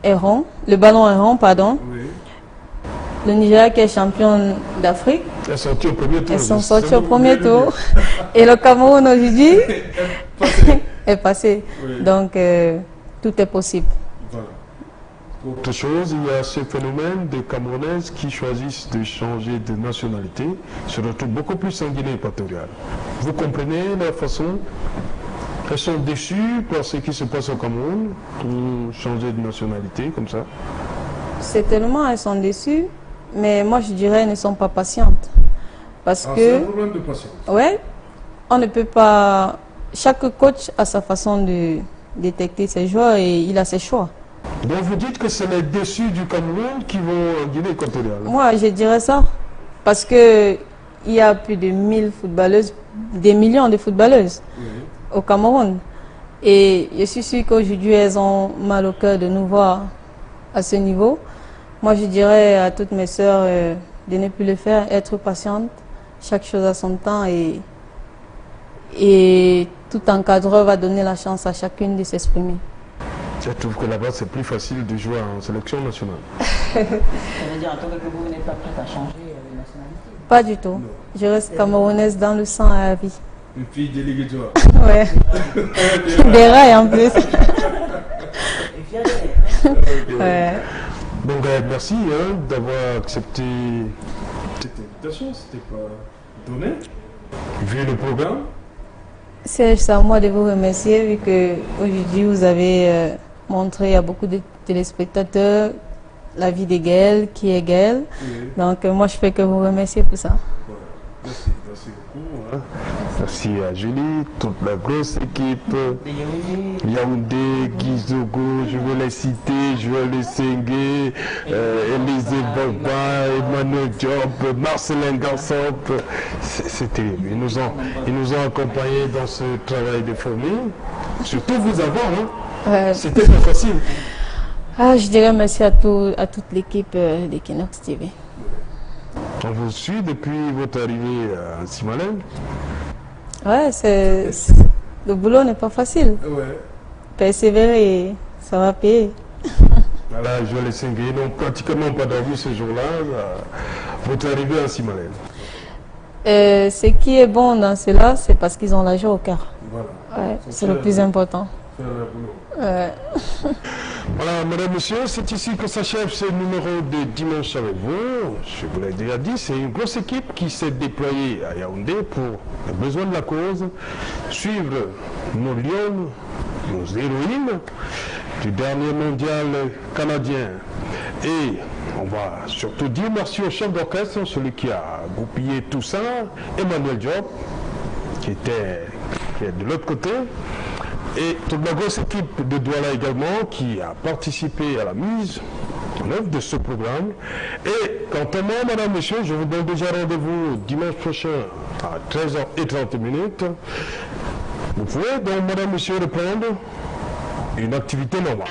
est rond, le ballon est rond, pardon. Oui. Le Nigeria qui est champion d'Afrique. Ils sont sortis au premier tour. Ils sont sortis au premier tour. Et le Cameroun aujourd'hui est passé. Oui. Donc tout est possible. Voilà. Autre chose, il y a ce phénomène des Camerounaises qui choisissent de changer de nationalité, se retrouvent beaucoup plus en Guinée équatoriale. Vous comprenez la façon? Elles sont déçues par ce qui se passe au Cameroun pour changer de nationalité comme ça? Certainement, elles sont déçues, mais moi je dirais qu'elles ne sont pas patientes. Parce que... C'est un problème de patience. Ouais, on ne peut pas... Chaque coach a sa façon de détecter ses joueurs et il a ses choix. Donc vous dites que c'est les déçus du Cameroun qui vont en Guinée équatoriale? Moi, je dirais ça. Parce que il y a plus de 1000 footballeuses, des millions de footballeuses au Cameroun. Et je suis sûre qu'aujourd'hui, elles ont mal au cœur de nous voir à ce niveau. Moi, je dirais à toutes mes sœurs de ne plus le faire, être patiente, chaque chose à son temps et tout encadreur va donner la chance à chacune de s'exprimer. Je trouve que là-bas, c'est plus facile de jouer en sélection nationale. Ça veut dire en tant que vous n'êtes pas prête à changer de nationalité? Pas du tout. Je reste camerounaise dans le sang à la vie. Une fille déléguée de joie. Ouais. Des rails en plus. Ouais. Bon, merci d'avoir accepté cette invitation. C'était pas donné. Vu le programme. C'est à moi de vous remercier vu que aujourd'hui vous avez montré à beaucoup de téléspectateurs la vie de Gaël, qui est Gaël. Donc moi je fais que vous remercier pour ça. Merci beaucoup. Merci à Julie, toute la grosse équipe. Yaoundé, Gizogo, je veux les citer, Joël Sengue, Élisée Baba, Emmanuel Diop, Marcelin Gansop. C'est terrible. Ils nous ont accompagnés dans ce travail de famille. Surtout vous avoir. C'était pas facile. Je dirais merci à toute l'équipe de Kinox TV. On vous suit depuis votre arrivée à Simalène. Ouais, le boulot n'est pas facile. Ouais. Persévérer, ça va payer. Voilà, Joël Sengue n'ont pratiquement pas dormi ce jour-là. Votre arrivée à Simalène. Ce qui est bon dans cela, c'est parce qu'ils ont la joie au cœur. Voilà. Ouais, c'est le plus important. Voilà, mesdames, messieurs, c'est ici que s'achève ce numéro de Dimanche avec vous. Je vous l'ai déjà dit, c'est une grosse équipe qui s'est déployée à Yaoundé pour les besoins de la cause, suivre nos lions, nos héroïnes du dernier mondial canadien. Et on va surtout dire merci au chef d'orchestre, celui qui a goupillé tout ça, Emmanuel Diop, qui est de l'autre côté. Et toute la grosse équipe de Douala également qui a participé à la mise en œuvre de ce programme. Et quant à moi, madame, monsieur, je vous donne déjà rendez-vous dimanche prochain à 13h30. Vous pouvez donc, madame, monsieur, reprendre une activité normale.